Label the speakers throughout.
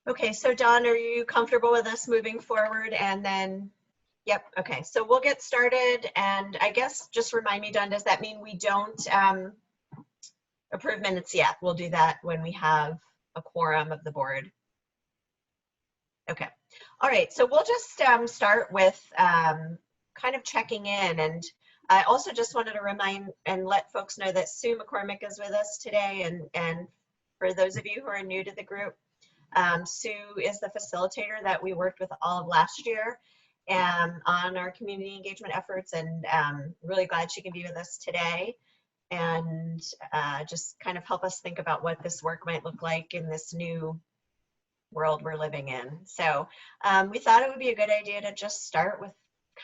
Speaker 1: Okay, so Dawn, are you comfortable with us moving forward? And then, yep, okay, so we'll get started. And I guess just remind me, Dawn, does that mean we don't approve minutes yet? We'll do that when we have a quorum of the board. Okay, all right, so we'll just start with kind of checking in. And I also just wanted to remind and let folks know that Sue McCormick is with us today. And for those of you who are new to the group, Sue is the facilitator that we worked with all of last year on our community engagement efforts, and really glad she can be with us today and just kind of help us think about what this work might look like in this new world we're living in. So we thought it would be a good idea to just start with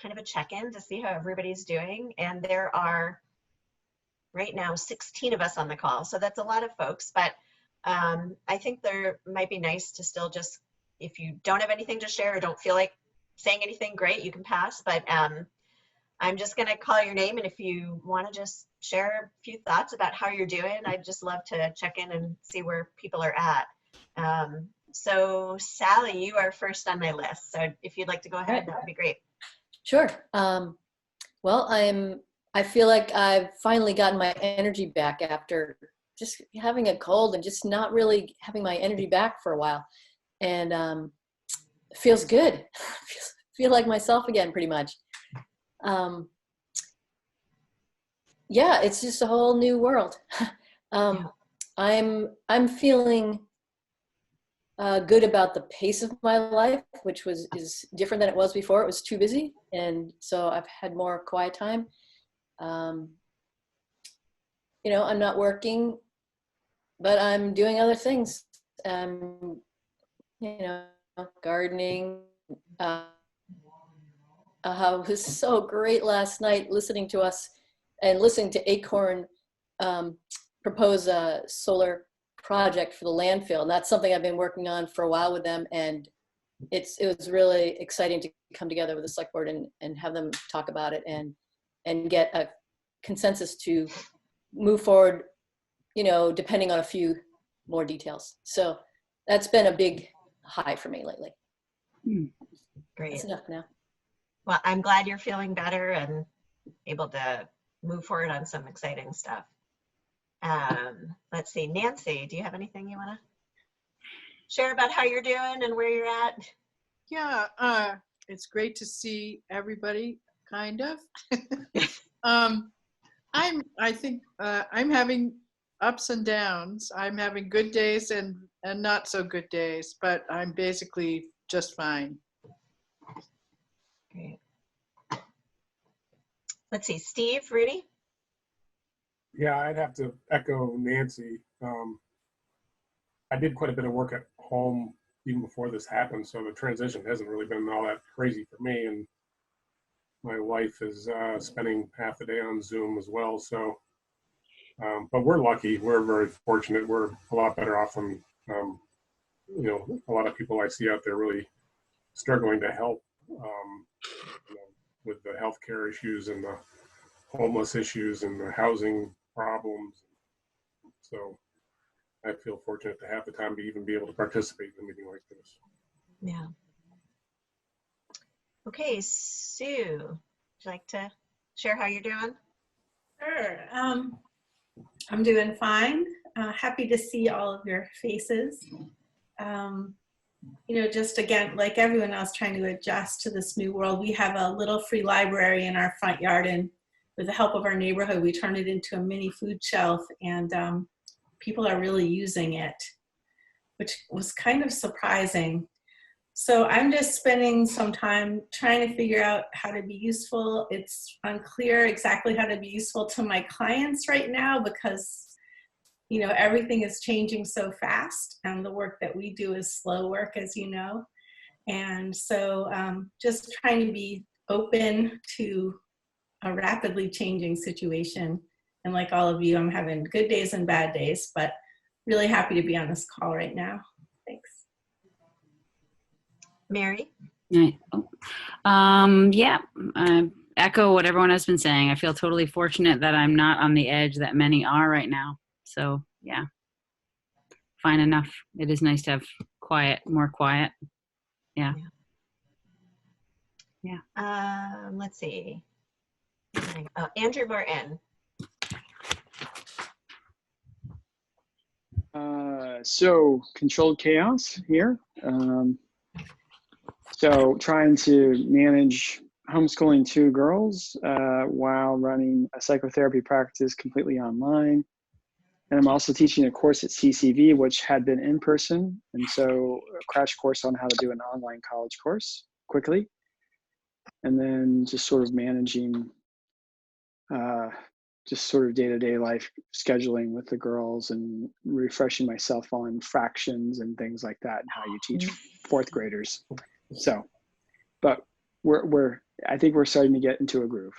Speaker 1: kind of a check-in to see how everybody's doing. And there are right now 16 of us on the call, so that's a lot of folks, but I think there might be nice to still just, if you don't have anything to share or don't feel like saying anything, great, you can pass. But I'm just going to call your name, and if you want to just share a few thoughts about how you're doing, I'd just love to check in and see where people are at. So Sally, you are first on my list. So if you'd like to go ahead, that would be great.
Speaker 2: Sure. Well, I feel like I've finally gotten my energy back after just having a cold and just not really having my energy back for a while. And it feels good. Feel like myself again, pretty much. Yeah, it's just a whole new world. I'm feeling good about the pace of my life, which is different than it was before. It was too busy, and so I've had more quiet time. You know, I'm not working, but I'm doing other things. You know, gardening. It was so great last night listening to us and listening to Acorn propose a solar project for the landfill. And that's something I've been working on for a while with them. And it was really exciting to come together with the select board and have them talk about it and get a consensus to move forward, you know, depending on a few more details. So that's been a big high for me lately.
Speaker 1: Great.
Speaker 2: That's enough now.
Speaker 1: Well, I'm glad you're feeling better and able to move forward on some exciting stuff. Let's see, Nancy, do you have anything you want to share about how you're doing and where you're at?
Speaker 3: Yeah, it's great to see everybody, kind of. I think I'm having ups and downs. I'm having good days and not so good days, but I'm basically just fine.
Speaker 1: Great. Let's see, Steve, Rudy?
Speaker 4: Yeah, I'd have to echo Nancy. I did quite a bit of work at home even before this happened, so the transition hasn't really been all that crazy for me. And my wife is spending half the day on Zoom as well. So, but we're lucky. We're very fortunate. We're a lot better off than, you know, a lot of people I see out there really struggling to help you know, with the healthcare issues and the homeless issues and the housing problems. So I feel fortunate to have the time to even be able to participate in a meeting like this.
Speaker 1: Yeah. Okay, Sue, would you like to share how you're doing?
Speaker 5: Sure. I'm doing fine. Happy to see all of your faces. You know, just again, like everyone else trying to adjust to this new world, we have a little free library in our front yard, and with the help of our neighborhood, we turned it into a mini food shelf, and people are really using it, which was kind of surprising. So I'm just spending some time trying to figure out how to be useful. It's unclear exactly how to be useful to my clients right now because, you know, everything is changing so fast, and the work that we do is slow work, as you know. And so just trying to be open to a rapidly changing situation. And like all of you, I'm having good days and bad days, but really happy to be on this call right now. Thanks.
Speaker 1: Mary?
Speaker 6: Yeah, I echo what everyone has been saying. I feel totally fortunate that I'm not on the edge that many are right now. So yeah, fine enough. It is nice to have more quiet. Yeah.
Speaker 1: Let's see. Oh, Andrew Martin.
Speaker 7: So controlled chaos here. So trying to manage homeschooling 2 girls while running a psychotherapy practice completely online. And I'm also teaching a course at CCV, which had been in person. And so a crash course on how to do an online college course quickly. And then just sort of managing just sort of day-to-day life scheduling with the girls and refreshing myself on fractions and things like that and how you teach 4th graders. So, but I think we're starting to get into a groove.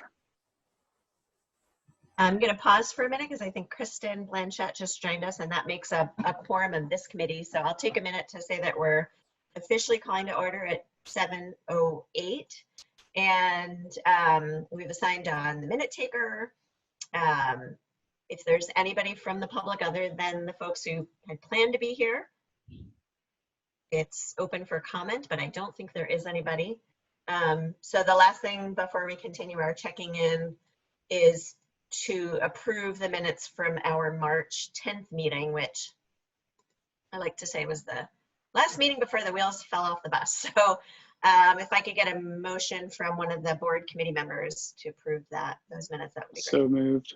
Speaker 1: I'm going to pause for a minute because I think Kristen Blanchette just joined us, and that makes a quorum of this committee. So I'll take a minute to say that we're officially calling to order at 7:08. And we've assigned on the minute taker. If there's anybody from the public other than the folks who had planned to be here, it's open for comment, but I don't think there is anybody. So the last thing before we continue our checking in is to approve the minutes from our March 10th meeting, which I like to say was the last meeting before the wheels fell off the bus. So if I could get a motion from one of the board committee members to approve those minutes, that would be great.
Speaker 7: So moved.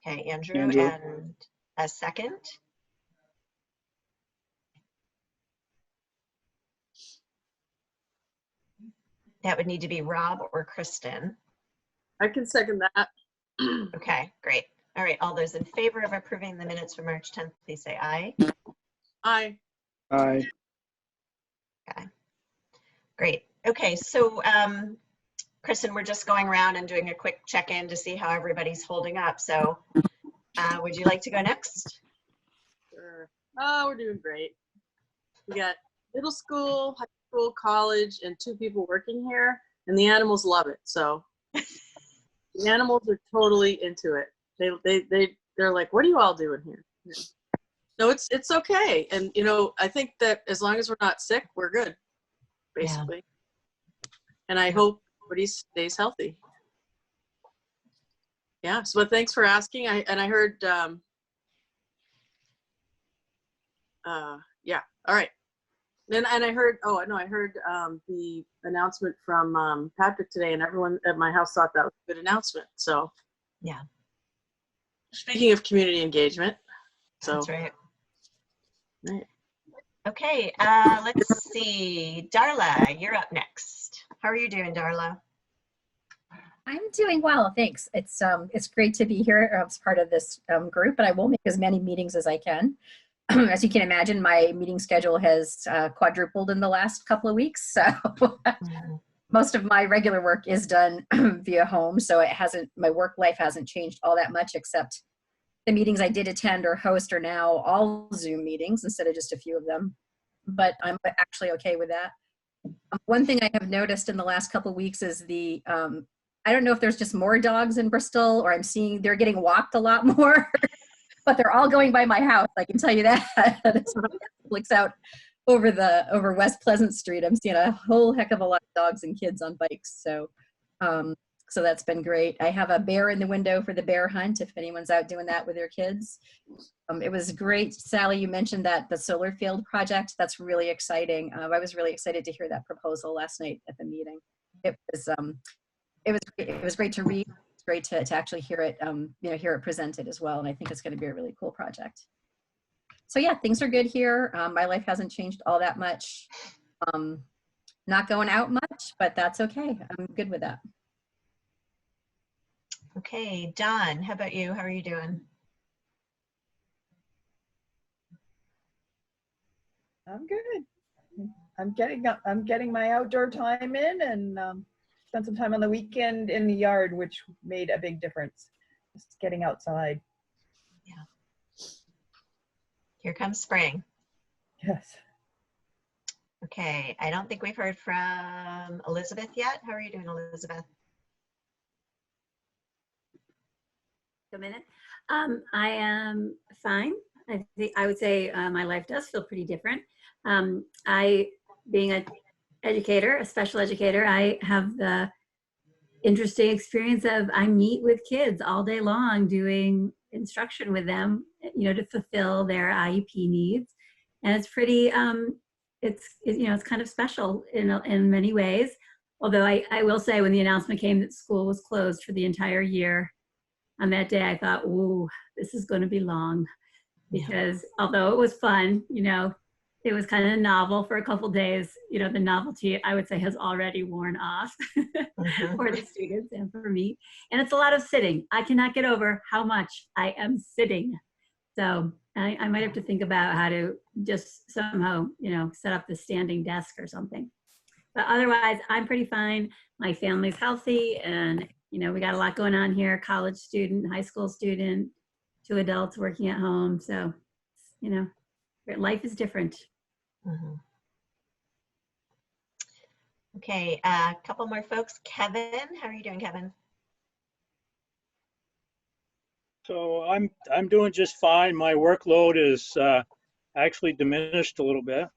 Speaker 1: Okay, Andrew. And a second. That would need to be Rob or Kristen.
Speaker 3: I can second that.
Speaker 1: Okay, great. All right, all those in favor of approving the minutes for March 10th, please say aye.
Speaker 3: Aye.
Speaker 7: Aye.
Speaker 1: Okay, great. Okay, so Kristen, we're just going around and doing a quick check-in to see how everybody's holding up. So would you like to go next?
Speaker 8: Sure. Oh, we're doing great. We got middle school, high school, college, and 2 people working here, and the animals love it. So the animals are totally into it. They're like, what are you all doing here? Yeah. No, it's okay. And I think that as long as we're not sick, we're good, basically. Yeah. And I hope everybody stays healthy. Yeah. So thanks for asking. I heard yeah. All right. And I heard, I heard the announcement from Patrick today, and everyone at my house thought that was a good announcement. So
Speaker 1: yeah.
Speaker 8: Speaking of community engagement. So
Speaker 1: that's right.
Speaker 8: Right.
Speaker 1: Okay, let's see. Darla, you're up next. How are you doing, Darla?
Speaker 9: I'm doing well, thanks. It's great to be here as part of this group, and I will make as many meetings as I can. As you can imagine, my meeting schedule has quadrupled in the last couple of weeks, so most of my regular work is done via home, so my work life hasn't changed all that much, except the meetings I did attend or host are now all Zoom meetings instead of just a few of them, but I'm actually okay with that. One thing I have noticed in the last couple of weeks is I don't know if there's just more dogs in Bristol, or I'm seeing they're getting walked a lot more, but they're all going by my house. I can tell you that. Looks out over West Pleasant Street. I'm seeing a whole heck of a lot of dogs and kids on bikes. So, so that's been great. I have a bear in the window for the bear hunt, if anyone's out doing that with their kids. It was great, Sally, you mentioned that the solar field project. That's really exciting. I was really excited to hear that proposal last night at the meeting. It was great to read. It's great to actually hear it, hear it presented as well. And I think it's going to be a really cool project. So yeah, things are good here. My life hasn't changed all that much. Not going out much, but that's okay. I'm good with that.
Speaker 1: Okay, Dawn, how about you? How are you doing?
Speaker 10: I'm good. I'm getting my outdoor time in, and spent some time on the weekend in the yard, which made a big difference. Just getting outside.
Speaker 1: Yeah. Here comes spring.
Speaker 10: Yes.
Speaker 1: Okay, I don't think we've heard from Elizabeth yet. How are you doing, Elizabeth?
Speaker 11: A minute. I am fine. I would say my life does feel pretty different. I, being an educator, a special educator, I have the interesting experience of I meet with kids all day long doing instruction with them, to fulfill their IEP needs. And it's pretty, it's kind of special in many ways. Although I will say when the announcement came that school was closed for the entire year, on that day I thought, ooh, this is going to be long. Because although it was fun, it was kind of novel for a couple days, the novelty I would say has already worn off for the students and for me. And it's a lot of sitting. I cannot get over how much I am sitting. So I might have to think about how to just somehow, set up the standing desk or something. But otherwise, I'm pretty fine. My family's healthy and, we got a lot going on here, college student, high school student, 2 adults working at home. So, life is different.
Speaker 1: Okay, a couple more folks. Kevin, how are you doing, Kevin?
Speaker 12: So I'm doing just fine. My workload is actually diminished a little bit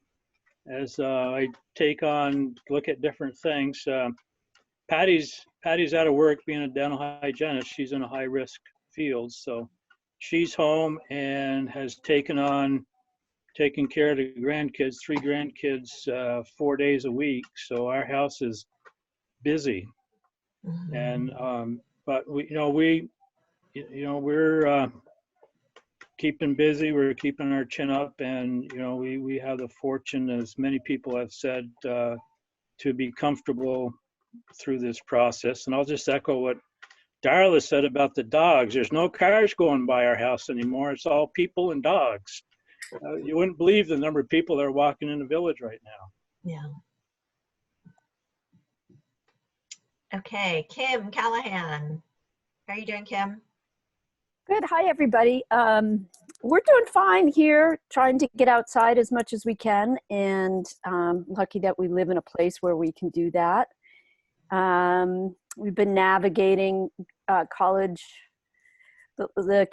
Speaker 12: as I look at different things. Patty's out of work being a dental hygienist. She's in a high risk field, so she's home and has taking care of the grandkids, 3 grandkids, 4 days a week. So our house is busy, and but we're keeping busy. We're keeping our chin up, and we have the fortune, as many people have said, to be comfortable through this process. And I'll just echo what Darla said about the dogs. There's no cars going by our house anymore. It's all people and dogs. You wouldn't believe the number of people that are walking in the village right now.
Speaker 1: Yeah. Okay, Kim Callahan. How are you doing, Kim?
Speaker 13: Good. Hi, everybody. We're doing fine here, trying to get outside as much as we can, and lucky that we live in a place where we can do that. We've been navigating college, the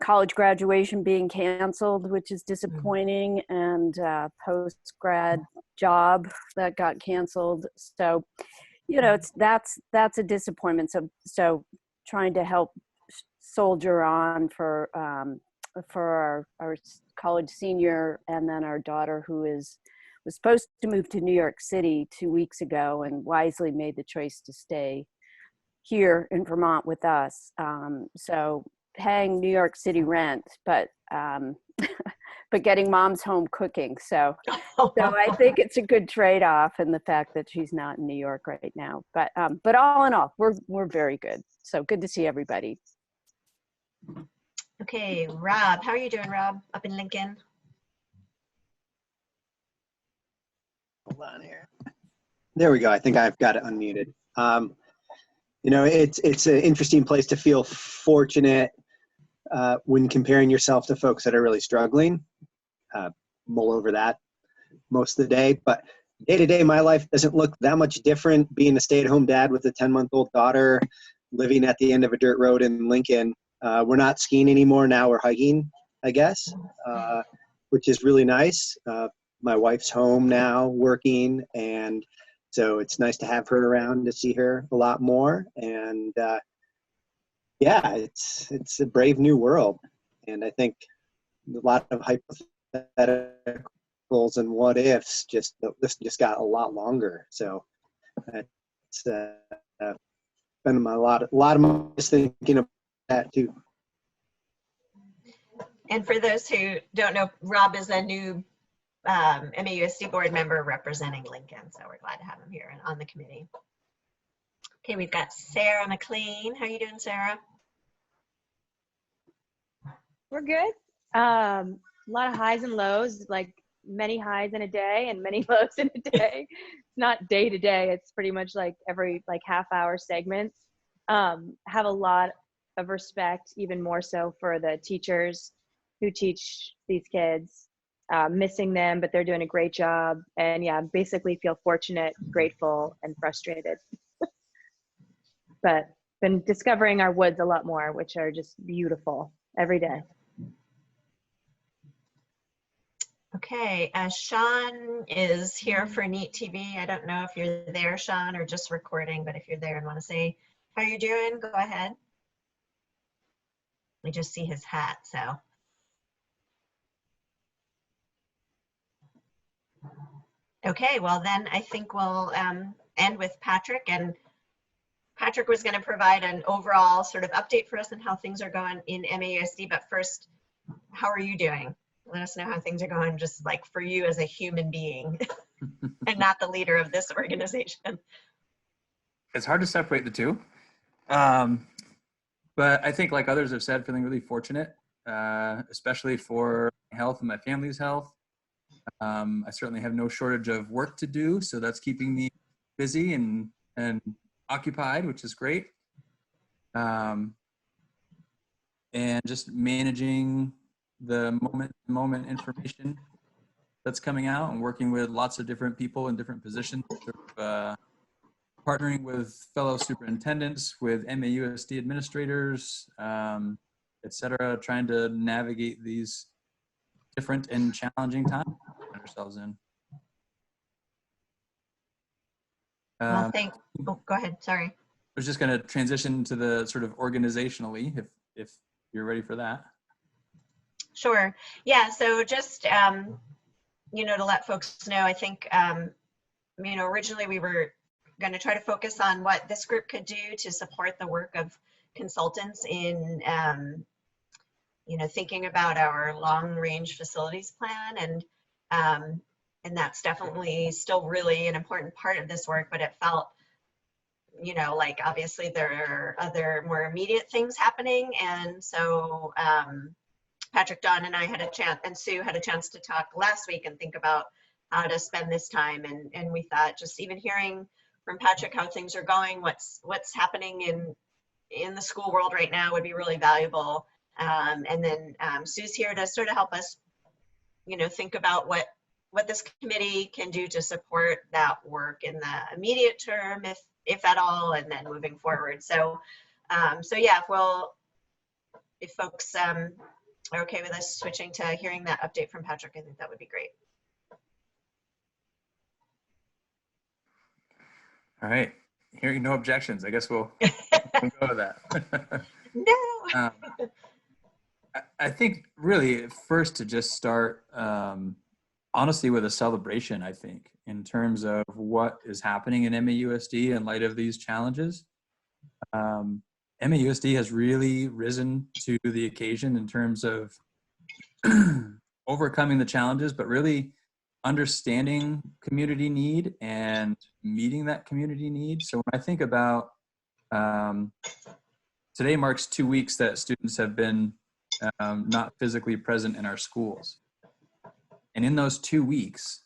Speaker 13: college graduation being canceled, which is disappointing, and post-grad job that got canceled. So, that's a disappointment. So trying to help soldier on for our college senior, and then our daughter who was supposed to move to New York City 2 weeks ago and wisely made the choice to stay here in Vermont with us. So paying New York City rent, but getting mom's home cooking. So I think it's a good trade-off in the fact that she's not in New York right now. But all in all, we're very good. So good to see everybody.
Speaker 1: Okay, Rob, how are you doing, Rob, up in Lincoln?
Speaker 14: Hold on here. There we go. I think I've got it unmuted. It's an interesting place to feel fortunate when comparing yourself to folks that are really struggling. Mull over that most of the day, but day to day, my life doesn't look that much different. Being a stay-at-home dad with a 10-month-old daughter, living at the end of a dirt road in Lincoln. We're not skiing anymore. Now we're hiking, I guess, which is really nice. My wife's home now working, and so it's nice to have her around to see her a lot more. And it's a brave new world. And I think a lot of hypotheticals and what ifs this just got a lot longer. So it's been a lot of my thinking about that too.
Speaker 1: And for those who don't know, Rob is a new MAUSD board member representing Lincoln, so we're glad to have him here and on the committee. Okay, we've got Sarah McLean. How are you doing, Sarah?
Speaker 15: We're good. A lot of highs and lows, like many highs in a day and many lows in a day. It's not day to day. It's pretty much like every half-hour segments. Have a lot of respect, even more so for the teachers who teach these kids. Missing them, but they're doing a great job. And yeah, basically feel fortunate, grateful, and frustrated. But been discovering our woods a lot more, which are just beautiful every day.
Speaker 1: Okay, Sean is here for Neat TV. I don't know if you're there, Sean, or just recording, but if you're there and want to say how you're doing, go ahead. We just see his hat, so. Okay, well then I think we'll end with Patrick, and Patrick was going to provide an overall sort of update for us on how things are going in MAUSD, but first, how are you doing? Let us know how things are going, just like for you as a human being and not the leader of this organization.
Speaker 16: It's hard to separate the two. But I think, like others have said, feeling really fortunate, especially for my health and my family's health. I certainly have no shortage of work to do, so that's keeping me busy and occupied, which is great. And just managing the moment information that's coming out and working with lots of different people in different positions, sort of, partnering with fellow superintendents, with MAUSD administrators, et cetera, trying to navigate these different and challenging times we find ourselves in.
Speaker 1: Well, oh, go ahead, sorry.
Speaker 16: I was just going to transition to the sort of organizationally, if you're ready for that.
Speaker 1: Sure. Yeah, so just, you know, to let folks know, I think, you know, originally we were going to try to focus on what this group could do to support the work of consultants in, you know, thinking about our long-range facilities plan, and that's definitely still really an important part of this work, but it felt, you know, like obviously there are other more immediate things happening, and so Patrick, Don, and I had a chance, and Sue had a chance to talk last week and think about how to spend this time, and we thought just even hearing from Patrick how things are going, what's happening in the school world right now would be really valuable. And then Sue's here to sort of help us, you know, think about what this committee can do to support that work in the immediate term, if at all, and then moving forward. So, so yeah, if folks are okay with us switching to hearing that update from Patrick, I think that would be great.
Speaker 16: All right, hearing no objections, I guess we'll go with that.
Speaker 1: No.
Speaker 16: I think really first to just start honestly with a celebration, I think, in terms of what is happening in MAUSD in light of these challenges. MAUSD has really risen to the occasion in terms of overcoming the challenges, but really understanding community need and meeting that community need. So when I think about today marks 2 weeks that students have been not physically present in our schools. And in those 2 weeks,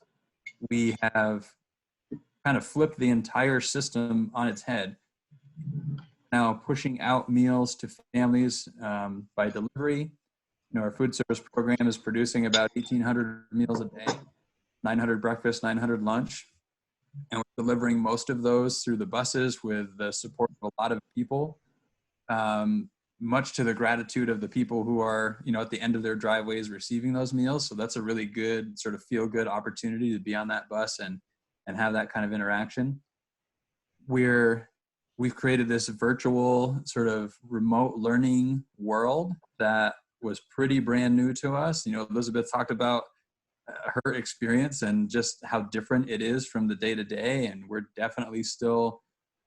Speaker 16: we have kind of flipped the entire system on its head. Now pushing out meals to families by delivery. You know, our food service program is producing about 1,800 meals a day, 900 breakfast, 900 lunch. And we're delivering most of those through the buses with the support of a lot of people. Much to the gratitude of the people who are, you know, at the end of their driveways receiving those meals. So that's a really good sort of feel-good opportunity to be on that bus and have that kind of interaction. We've created this virtual sort of remote learning world that was pretty brand new to us. You know, Elizabeth talked about her experience and just how different it is from the day-to-day, and we're definitely still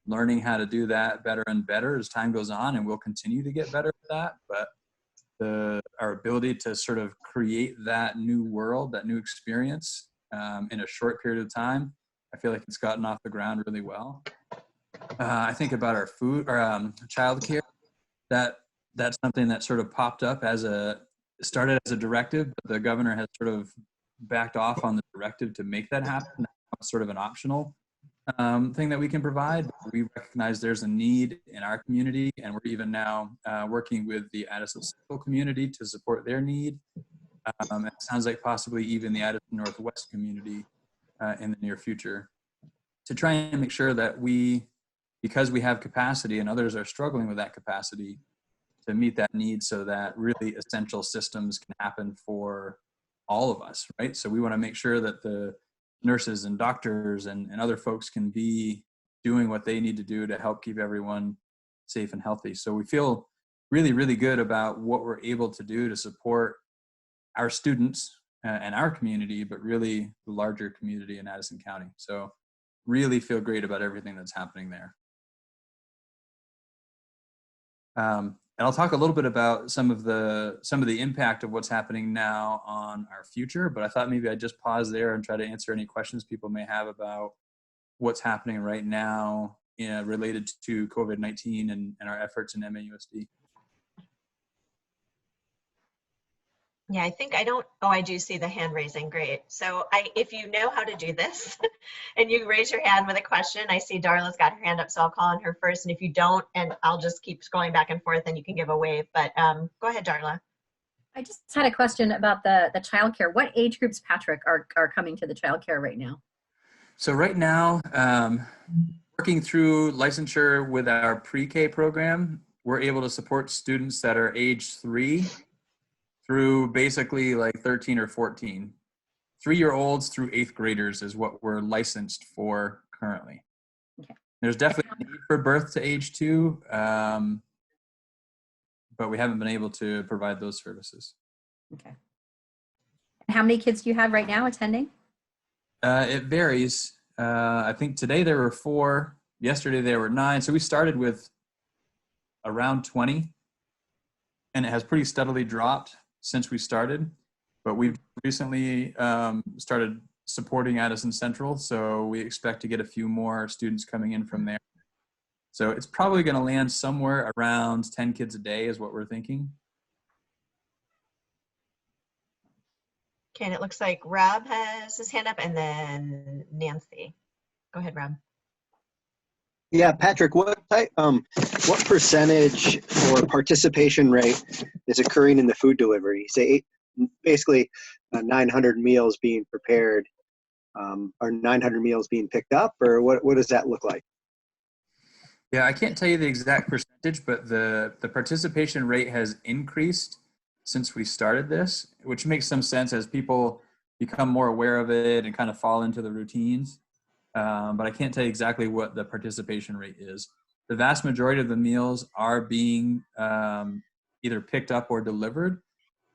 Speaker 16: learning how to do that better and better as time goes on, and we'll continue to get better at that. But our ability to sort of create that new world, that new experience in a short period of time, I feel like it's gotten off the ground really well. I think about our food or childcare. That's something that sort of popped up started as a directive, but the governor has sort of backed off on the directive to make that happen. Now it's sort of an optional thing that we can provide. We recognize there's a need in our community, and we're even now working with the Addison Central community to support their need. It sounds like possibly even the Addison Northwest community in the near future, to try and make sure that because we have capacity and others are struggling with that capacity, to meet that need so that really essential systems can happen for all of us, right? So we want to make sure that the nurses and doctors and other folks can be doing what they need to do to help keep everyone safe and healthy. So we feel really, really good about what we're able to do to support our students and our community, but really the larger community in Addison County. So really feel great about everything that's happening there. And I'll talk a little bit about some of the impact of what's happening now on our future, but I thought maybe I'd just pause there and try to answer any questions people may have about what's happening right now related to COVID-19 and our efforts in MAUSD.
Speaker 1: Yeah, I think I don't, oh, I do see the hand raising, great. So if you know how to do this and you raise your hand with a question, I see Darla's got her hand up, so I'll call on her first. And if you don't, and I'll just keep scrolling back and forth and you can give a wave, but go ahead, Darla.
Speaker 9: I just had a question about the childcare. What age groups, Patrick, are coming to the childcare right now?
Speaker 16: So right now, working through licensure with our pre-K program, we're able to support students that are age 3 through basically like 13 or 14. 3-year-olds through 8th graders is what we're licensed for currently.
Speaker 9: Okay.
Speaker 16: There's definitely a need for birth to age 2, but we haven't been able to provide those services.
Speaker 9: Okay. And how many kids do you have right now attending?
Speaker 16: It varies. I think today there were 4, yesterday there were 9. So we started with around 20 and it has pretty steadily dropped since we started, but we've recently started supporting Addison Central, so we expect to get a few more students coming in from there. So it's probably going to land somewhere around 10 kids a day is what we're thinking.
Speaker 1: Okay, and it looks like Rob has his hand up and then Nancy. Go ahead, Rob.
Speaker 14: Yeah, Patrick, what percentage or participation rate is occurring in the food delivery? Say basically 900 meals being prepared, or 900 meals being picked up, or what does that look like?
Speaker 16: Yeah, I can't tell you the exact percentage, but the participation rate has increased since we started this, which makes some sense as people become more aware of it and kind of fall into the routines. But I can't tell you exactly what the participation rate is. The vast majority of the meals are being either picked up or delivered.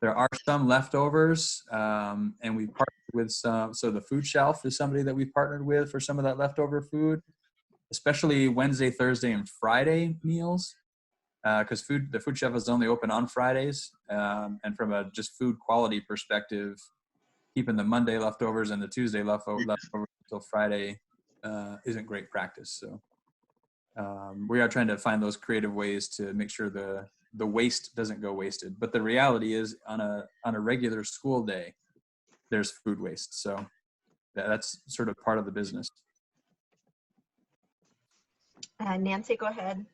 Speaker 16: There are some leftovers, and we've partnered with some, so the food shelf is somebody that we've partnered with for some of that leftover food, especially Wednesday, Thursday, and Friday meals, because the food shelf is only open on Fridays, and from a just food quality perspective, keeping the Monday leftovers and the Tuesday leftovers until Friday isn't great practice. So we are trying to find those creative ways to make sure the waste doesn't go wasted. But the reality is on a regular school day, there's food waste. So that's sort of part of the business.
Speaker 1: Nancy, go ahead.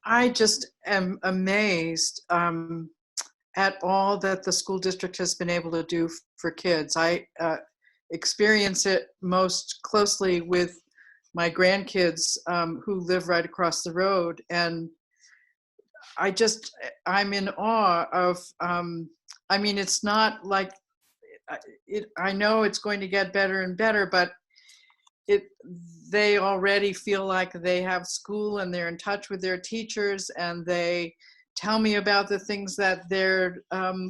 Speaker 3: I just am amazed at all that the school district has been able to do for kids. I experience it most closely with my grandkids who live right across the road. And I'm in awe of, I mean, it's not like, I know it's going to get better and better, but they already feel like they have school and they're in touch with their teachers and they tell me about the things that they're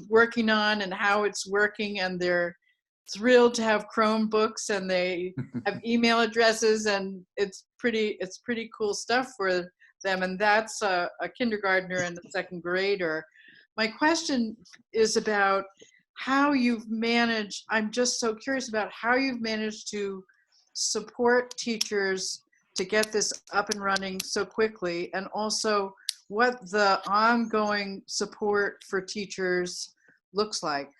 Speaker 3: working on and how it's working, and they're thrilled to have Chromebooks and they have email addresses, and it's pretty cool stuff for them. And that's a kindergartner and a 2nd grader. My question is about how you've managed, I'm just so curious about how you've managed to support teachers to get this up and running so quickly, and also what the ongoing support for teachers looks like.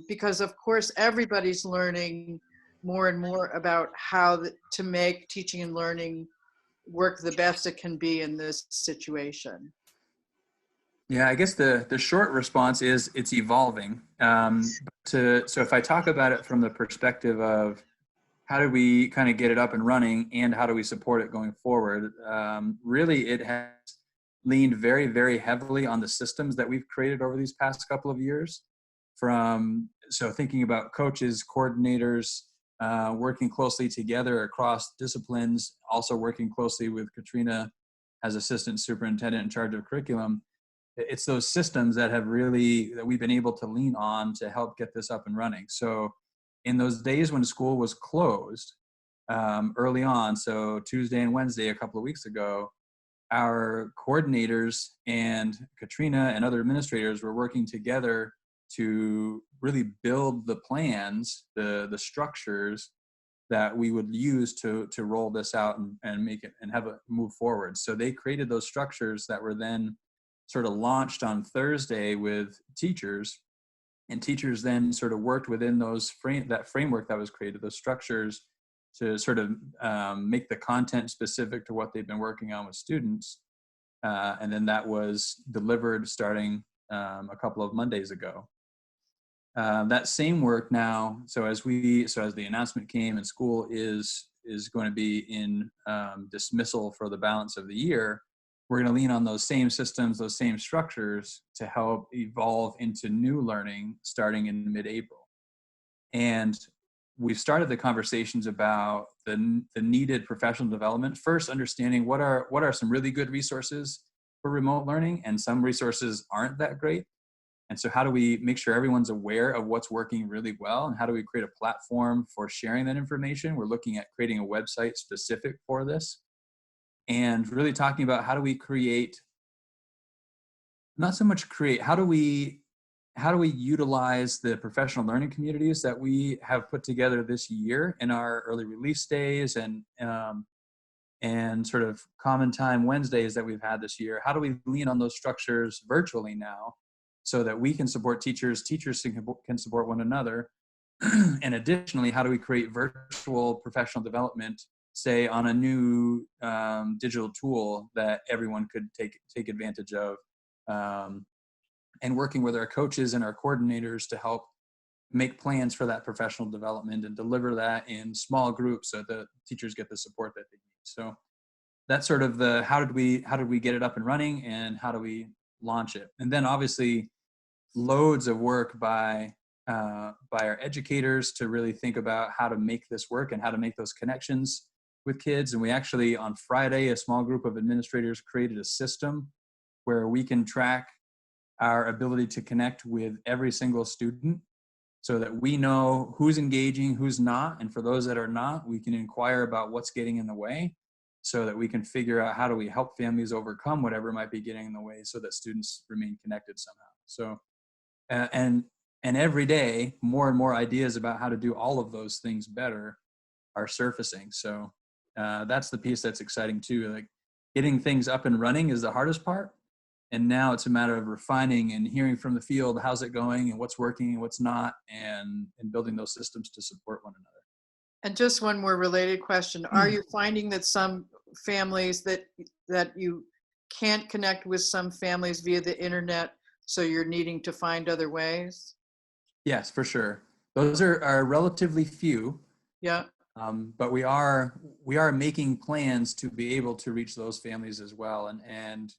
Speaker 3: Because of course, everybody's learning more and more about how to make teaching and learning work the best it can be in this situation.
Speaker 16: Yeah, I guess the short response is it's evolving. So if I talk about it from the perspective of how do we kind of get it up and running and how do we support it going forward, really it has leaned very, very heavily on the systems that we've created over these past couple of years So thinking about coaches, coordinators, working closely together across disciplines, also working closely with Katrina as assistant superintendent in charge of curriculum. It's those systems that we've been able to lean on to help get this up and running. So in those days when school was closed early on, so Tuesday and Wednesday, a couple of weeks ago, our coordinators and Katrina and other administrators were working together to really build the plans, the structures that we would use to roll this out and make it and have it move forward. So they created those structures that were then sort of launched on Thursday with teachers, and teachers then sort of worked within that framework that was created, those structures, to sort of make the content specific to what they've been working on with students. And then that was delivered starting a couple of Mondays ago. That same work now, so as the announcement came and school is going to be in dismissal for the balance of the year, we're going to lean on those same systems, those same structures to help evolve into new learning starting in mid-April. And we've started the conversations about the needed professional development. First, understanding what are some really good resources for remote learning, and some resources aren't that great. And so how do we make sure everyone's aware of what's working really well, and how do we create a platform for sharing that information? We're looking at creating a website specific for this, and really talking about how do we create, not so much create, how do we utilize the professional learning communities that we have put together this year in our early release days and sort of common time Wednesdays that we've had this year? How do we lean on those structures virtually now so that we can support teachers can support one another? And additionally, how do we create virtual professional development, say on a new digital tool that everyone could take advantage of? And working with our coaches and our coordinators to help make plans for that professional development and deliver that in small groups so that teachers get the support that they need. So that's sort of the how did we get it up and running, and how do we launch it? And then obviously loads of work by our educators to really think about how to make this work and how to make those connections with kids. And we actually, on Friday, a small group of administrators created a system where we can track our ability to connect with every single student so that we know who's engaging, who's not. And for those that are not, we can inquire about what's getting in the way so that we can figure out how do we help families overcome whatever might be getting in the way so that students remain connected somehow. So, and every day, more and more ideas about how to do all of those things better are surfacing. So that's the piece that's exciting too. Like, getting things up and running is the hardest part. And now it's a matter of refining and hearing from the field, how's it going and what's working and what's not, and building those systems to support one another.
Speaker 3: And just one more related question. Are you finding that some families that you can't connect with some families via the internet, so you're needing to find other ways?
Speaker 16: Yes, for sure. Those are relatively few.
Speaker 3: Yeah.
Speaker 16: But we are making plans to be able to reach those families as well, and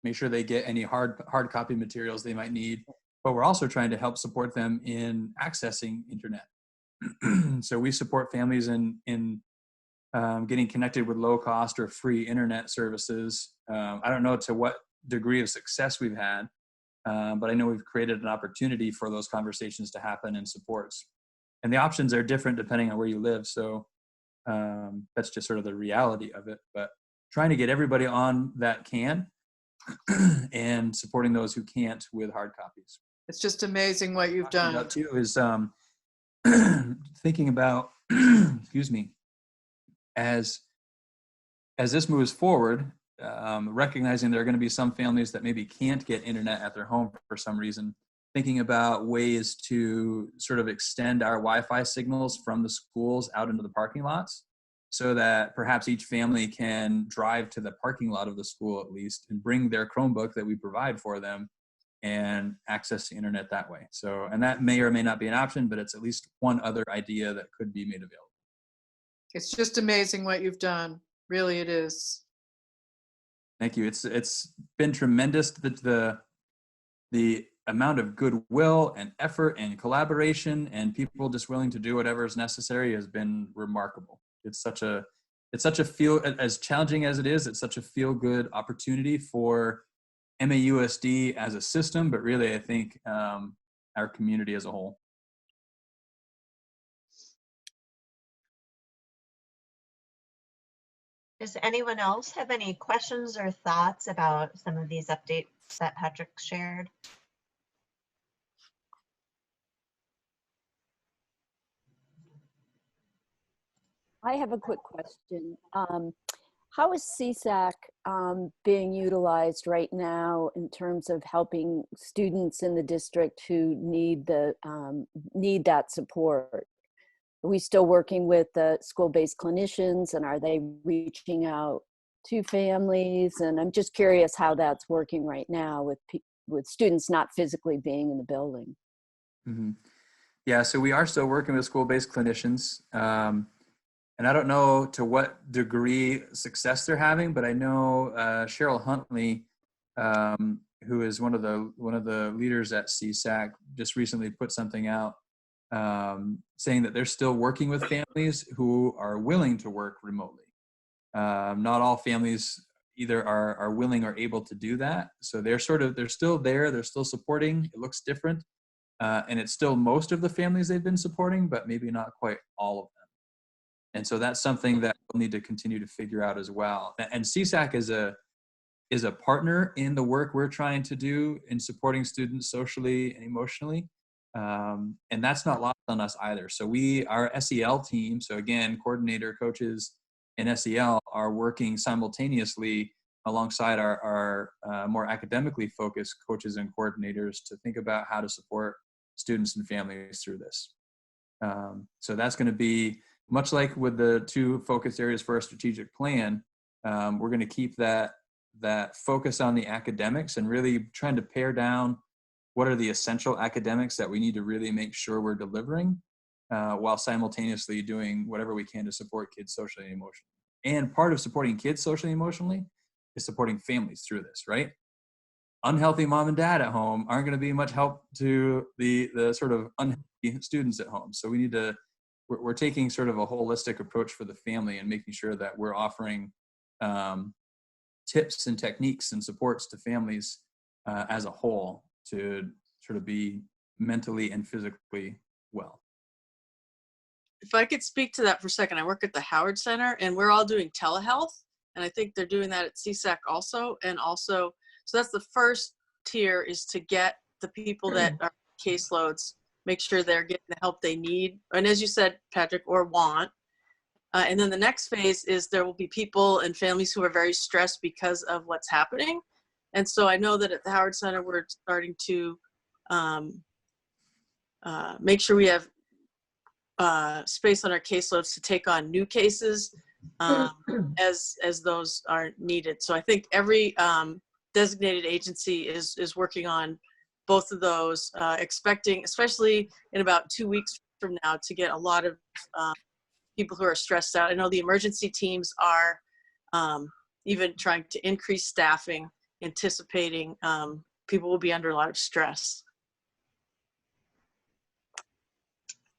Speaker 16: make sure they get any hard copy materials they might need. But we're also trying to help support them in accessing internet. So we support families in getting connected with low cost or free internet services. I don't know to what degree of success we've had, but I know we've created an opportunity for those conversations to happen and supports. And the options are different depending on where you live. So that's just sort of the reality of it. But trying to get everybody on that can, and supporting those who can't with hard copies.
Speaker 3: It's just amazing what you've done.
Speaker 16: About too is thinking about, excuse me, as this moves forward, recognizing there are going to be some families that maybe can't get internet at their home for some reason, thinking about ways to sort of extend our Wi-Fi signals from the schools out into the parking lots, so that perhaps each family can drive to the parking lot of the school at least and bring their Chromebook that we provide for them and access the internet that way. So, and that may or may not be an option, but it's at least one other idea that could be made available.
Speaker 3: It's just amazing what you've done. Really, it is.
Speaker 16: Thank you. It's been tremendous. The amount of goodwill and effort and collaboration and people just willing to do whatever is necessary has been remarkable. It's such a feel, as challenging as it is, it's such a feel good opportunity for MAUSD as a system, but really I think our community as a whole.
Speaker 1: Does anyone else have any questions or thoughts about some of these updates that Patrick shared?
Speaker 13: I have a quick question. How is CSAC being utilized right now in terms of helping students in the district who need that support? Are we still working with the school-based clinicians, and are they reaching out to families? And I'm just curious how that's working right now with students not physically being in the building.
Speaker 16: Mm-hmm. Yeah, so we are still working with school-based clinicians. And I don't know to what degree success they're having, but I know Cheryl Huntley, who is one of the leaders at CSAC, just recently put something out saying that they're still working with families who are willing to work remotely. Not all families either are willing or able to do that, so they're still there, they're still supporting. It looks different, and it's still most of the families they've been supporting, but maybe not quite all of them. And so that's something that we'll need to continue to figure out as well. And CSAC is a partner in the work we're trying to do in supporting students socially and emotionally. And that's not lost on us either. So our SEL team, so again, coordinator, coaches, and SEL are working simultaneously alongside our more academically focused coaches and coordinators to think about how to support students and families through this. So that's going to be, much like with the 2 focus areas for our strategic plan, we're going to keep that focus on the academics and really trying to pare down what are the essential academics that we need to really make sure we're delivering, while simultaneously doing whatever we can to support kids socially and emotionally. And part of supporting kids socially and emotionally is supporting families through this, right? Unhealthy mom and dad at home aren't going to be much help to the sort of unhealthy students at home. So we're taking sort of a holistic approach for the family and making sure that we're offering tips and techniques and supports to families as a whole to sort of be mentally and physically well.
Speaker 8: If I could speak to that for a second, I work at the Howard Center, and we're all doing telehealth, and I think they're doing that at CSAC also. And also, so that's the first tier, is to get the people that are caseloads, make sure they're getting the help they need, and as you said, Patrick, or want. And then the next phase is there will be people and families who are very stressed because of what's happening. And so I know that at the Howard Center, we're starting to make sure we have space on our caseloads to take on new cases as those are needed. So I think every designated agency is working on both of those, expecting, especially in about 2 weeks from now, to get a lot of people who are stressed out. I know the emergency teams are even trying to increase staffing, anticipating people will be under a lot of stress.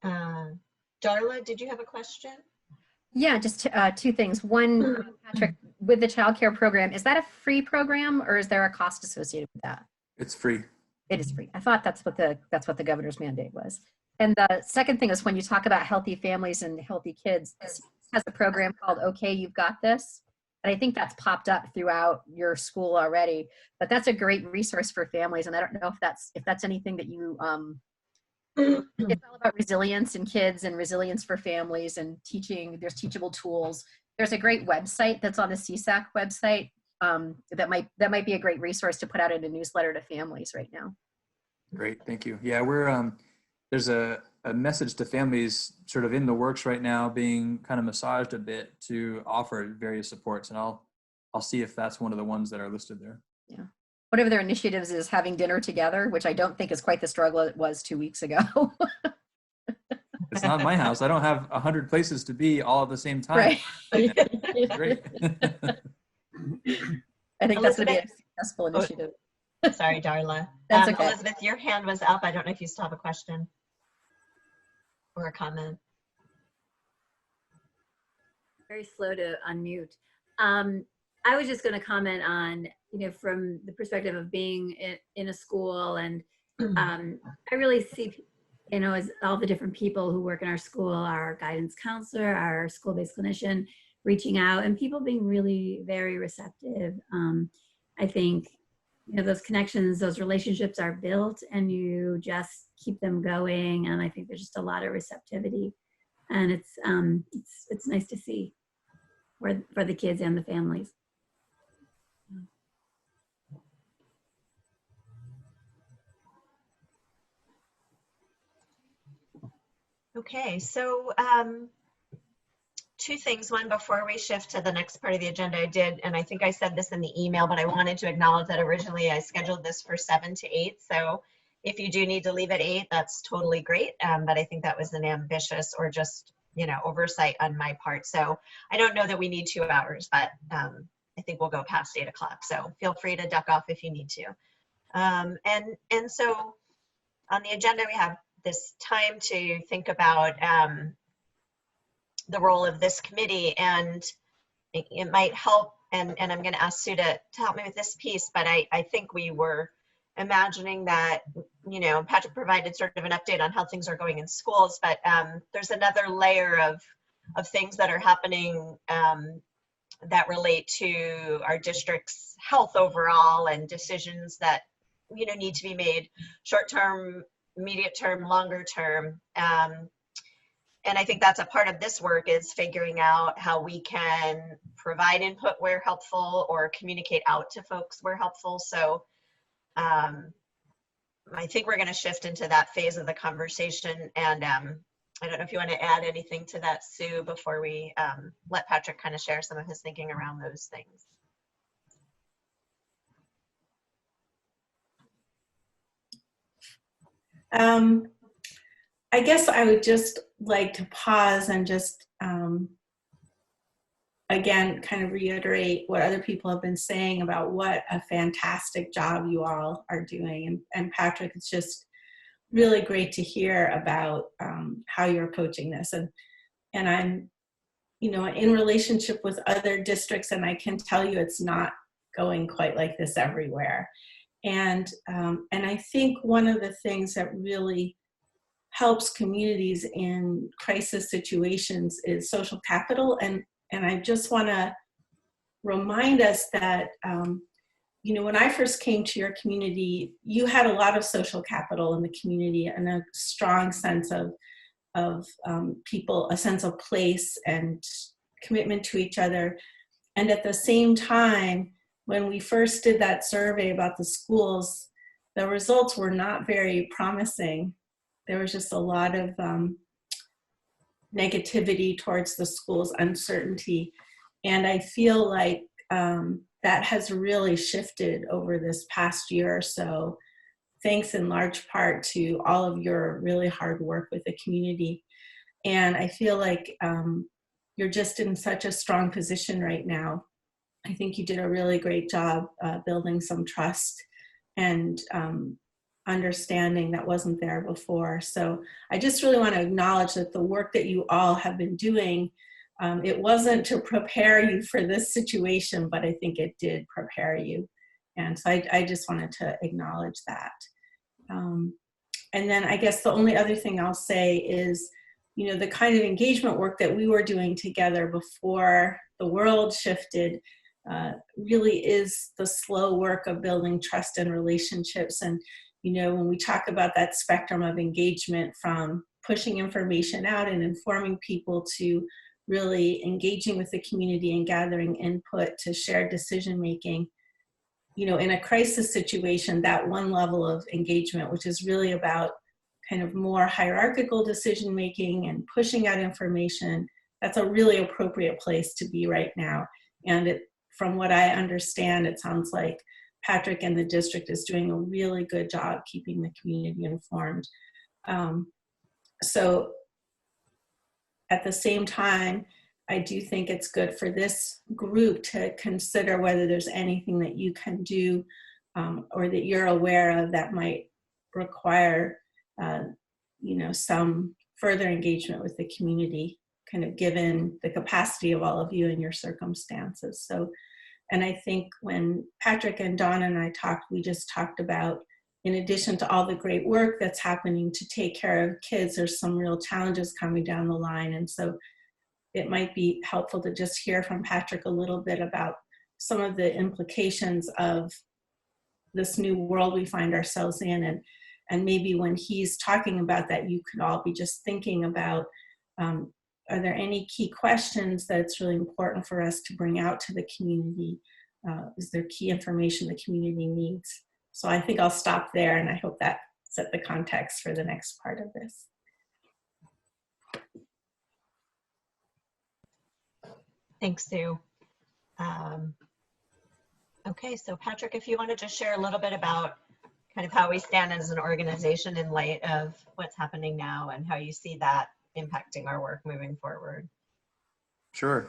Speaker 1: Darla, did you have a question?
Speaker 9: Yeah, just 2 things. One, Patrick, with the child care program, is that a free program or is there a cost associated with that?
Speaker 16: It's free.
Speaker 9: It is free. I thought that's what the governor's mandate was. And the second thing is, when you talk about healthy families and healthy kids, this has a program called Okay, You've Got This. And I think that's popped up throughout your school already, but that's a great resource for families. And I don't know if that's anything that you, it's all about resilience in kids and resilience for families and teaching. There's teachable tools. There's a great website that's on the CSAC website that might be a great resource to put out in a newsletter to families right now.
Speaker 16: Great, thank you. Yeah, we're there's a message to families sort of in the works right now, being kind of massaged a bit to offer various supports, and I'll see if that's one of the ones that are listed there.
Speaker 9: Yeah. One of their initiatives is having dinner together, which I don't think is quite the struggle it was 2 weeks ago.
Speaker 16: It's not my house. I don't have 100 places to be all at the same time.
Speaker 9: Right.
Speaker 16: Great.
Speaker 9: I think that's going to be a successful initiative.
Speaker 1: Sorry, Darla.
Speaker 2: That's okay.
Speaker 1: Elizabeth, your hand was up. I don't know if you still have a question or a comment.
Speaker 11: Very slow to unmute. I was just going to comment on, from the perspective of being in a school, and I really see, as all the different people who work in our school, our guidance counselor, our school-based clinician, reaching out, and people being really very receptive. I think, those connections, those relationships are built, and you just keep them going. And I think there's just a lot of receptivity, and it's nice to see for the kids and the families.
Speaker 1: Okay, so two things. One, before we shift to the next part of the agenda, I did, and I think I said this in the email, but I wanted to acknowledge that originally I scheduled this for 7 to 8. So if you do need to leave at 8, that's totally great. But I think that was an ambitious or just, oversight on my part. So I don't know that we need 2 hours, but I think we'll go past 8 o'clock. So feel free to duck off if you need to. And so on the agenda, we have this time to think about the role of this committee, and it might help, and I'm going to ask Sue to help me with this piece, but I think we were imagining that, Patrick provided sort of an update on how things are going in schools, but there's another layer of things that are happening that relate to our district's health overall, and decisions that, need to be made short-term, immediate term, longer term. And I think that's a part of this work, is figuring out how we can provide input where helpful, or communicate out to folks where helpful. So I think we're going to shift into that phase of the conversation. And I don't know if you want to add anything to that, Sue, before we let Patrick kind of share some of his thinking around those things.
Speaker 5: I guess I would just like to pause and just, again, kind of reiterate what other people have been saying about what a fantastic job you all are doing. And Patrick, it's just really great to hear about how you're approaching this. And I'm, in relationship with other districts, and I can tell you it's not going quite like this everywhere. And I think one of the things that really helps communities in crisis situations is social capital. And I just want to remind us that, when I first came to your community, you had a lot of social capital in the community, and a strong sense of people, a sense of place and commitment to each other. And at the same time, when we first did that survey about the schools, the results were not very promising. There was just a lot of negativity towards the schools, uncertainty. And I feel like that has really shifted over this past year or so, thanks in large part to all of your really hard work with the community. And I feel like you're just in such a strong position right now. I think you did a really great job building some trust and understanding that wasn't there before. So I just really want to acknowledge that the work that you all have been doing, it wasn't to prepare you for this situation, but I think it did prepare you. And so I just wanted to acknowledge that. And then I guess the only other thing I'll say is, the kind of engagement work that we were doing together before the world shifted really is the slow work of building trust and relationships. And when we talk about that spectrum of engagement, from pushing information out and informing people to really engaging with the community and gathering input to shared decision making, in a crisis situation, that one level of engagement, which is really about kind of more hierarchical decision making and pushing out information, that's a really appropriate place to be right now. And from what I understand, it sounds like Patrick and the district is doing a really good job keeping the community informed. So at the same time, I do think it's good for this group to consider whether there's anything that you can do or that you're aware of that might require, some further engagement with the community, kind of given the capacity of all of you and your circumstances. So, and I think when Patrick and Donna and I talked, we just talked about, in addition to all the great work that's happening to take care of kids, there's some real challenges coming down the line. And so it might be helpful to just hear from Patrick a little bit about some of the implications of this new world we find ourselves in. And maybe when he's talking about that, you could all be just thinking about, are there any key questions that it's really important for us to bring out to the community? Is there key information the community needs? So I think I'll stop there, and I hope that set the context for the next part of this.
Speaker 1: Thanks, Sue. Okay, so Patrick, if you want to just share a little bit about kind of how we stand as an organization in light of what's happening now and how you see that impacting our work moving forward.
Speaker 16: Sure.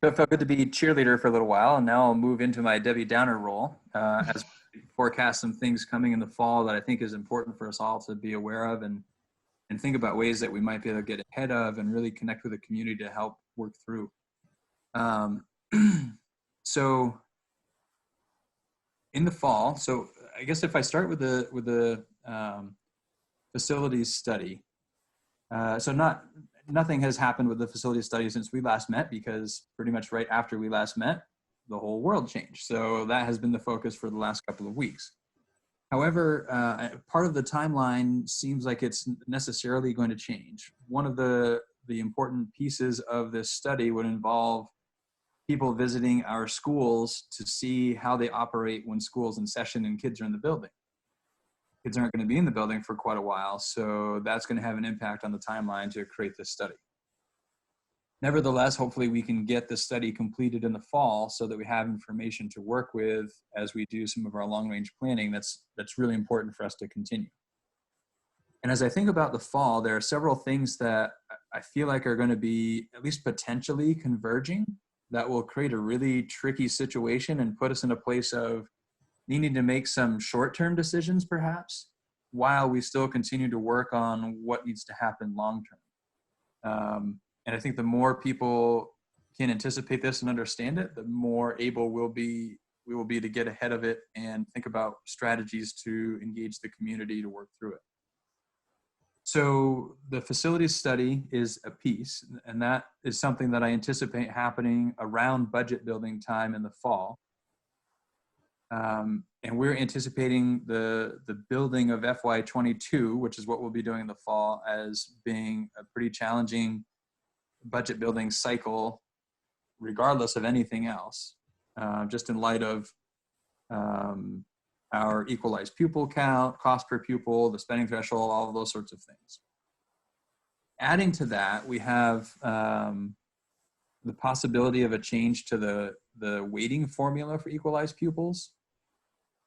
Speaker 16: It felt good to be cheerleader for a little while, and now I'll move into my Debbie Downer role as we forecast some things coming in the fall that I think is important for us all to be aware of and think about ways that we might be able to get ahead of and really connect with the community to help work through. So in the fall, so I guess if I start with the facilities study, so nothing has happened with the facility study since we last met, because pretty much right after we last met, the whole world changed. So that has been the focus for the last couple of weeks. However, part of the timeline seems like it's necessarily going to change. One of the important pieces of this study would involve people visiting our schools to see how they operate when school's in session and kids are in the building. Kids aren't going to be in the building for quite a while, so that's going to have an impact on the timeline to create this study. Nevertheless, hopefully we can get the study completed in the fall so that we have information to work with as we do some of our long-range planning. That's really important for us to continue. And as I think about the fall, there are several things that I feel like are going to be at least potentially converging that will create a really tricky situation and put us in a place of needing to make some short-term decisions perhaps, while we still continue to work on what needs to happen long-term. And I think the more people can anticipate this and understand it, the more able we will be to get ahead of it and think about strategies to engage the community to work through it. So the facilities study is a piece, and that is something that I anticipate happening around budget building time in the fall. And we're anticipating the building of FY22, which is what we'll be doing in the fall, as being a pretty challenging budget building cycle, regardless of anything else, just in light of our equalized pupil count, cost per pupil, the spending threshold, all of those sorts of things. Adding to that, we have the possibility of a change to the weighting formula for equalized pupils.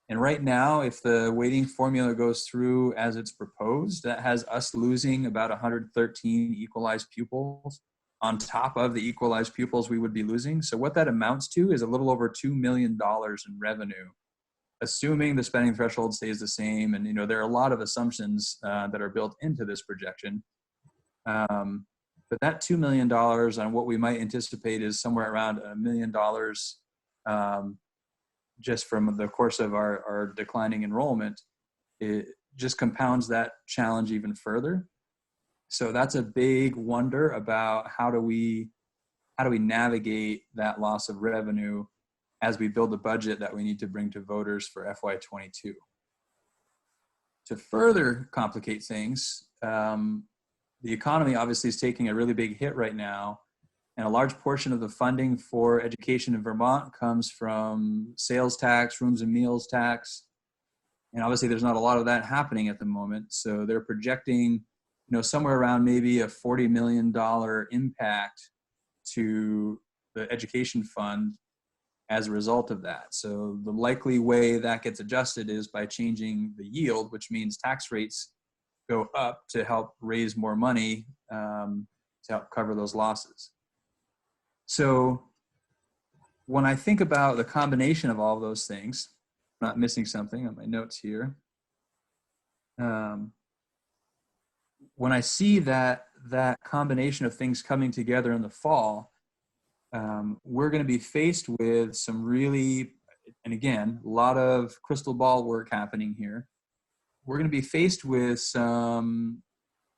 Speaker 16: And right now, if the weighting formula goes through as it's proposed, that has us losing about 113 equalized pupils on top of the equalized pupils we would be losing. So what that amounts to is a little over $2 million in revenue, assuming the spending threshold stays the same. And there are a lot of assumptions that are built into this projection. But that $2 million on what we might anticipate is somewhere around $1 million just from the course of our declining enrollment. It just compounds that challenge even further. So that's a big wonder about how do we navigate that loss of revenue as we build the budget that we need to bring to voters for FY22. To further complicate things, the economy obviously is taking a really big hit right now, and a large portion of the funding for education in Vermont comes from sales tax, rooms and meals tax, and obviously there's not a lot of that happening at the moment. So they're projecting, somewhere around maybe a $40 million impact to the education fund as a result of that. So the likely way that gets adjusted is by changing the yield, which means tax rates go up to help raise more money to help cover those losses. So when I think about the combination of all of those things, not missing something on my notes here. When I see that combination of things coming together in the fall, we're going to be faced with some really, and again, a lot of crystal ball work happening here. We're going to be faced with some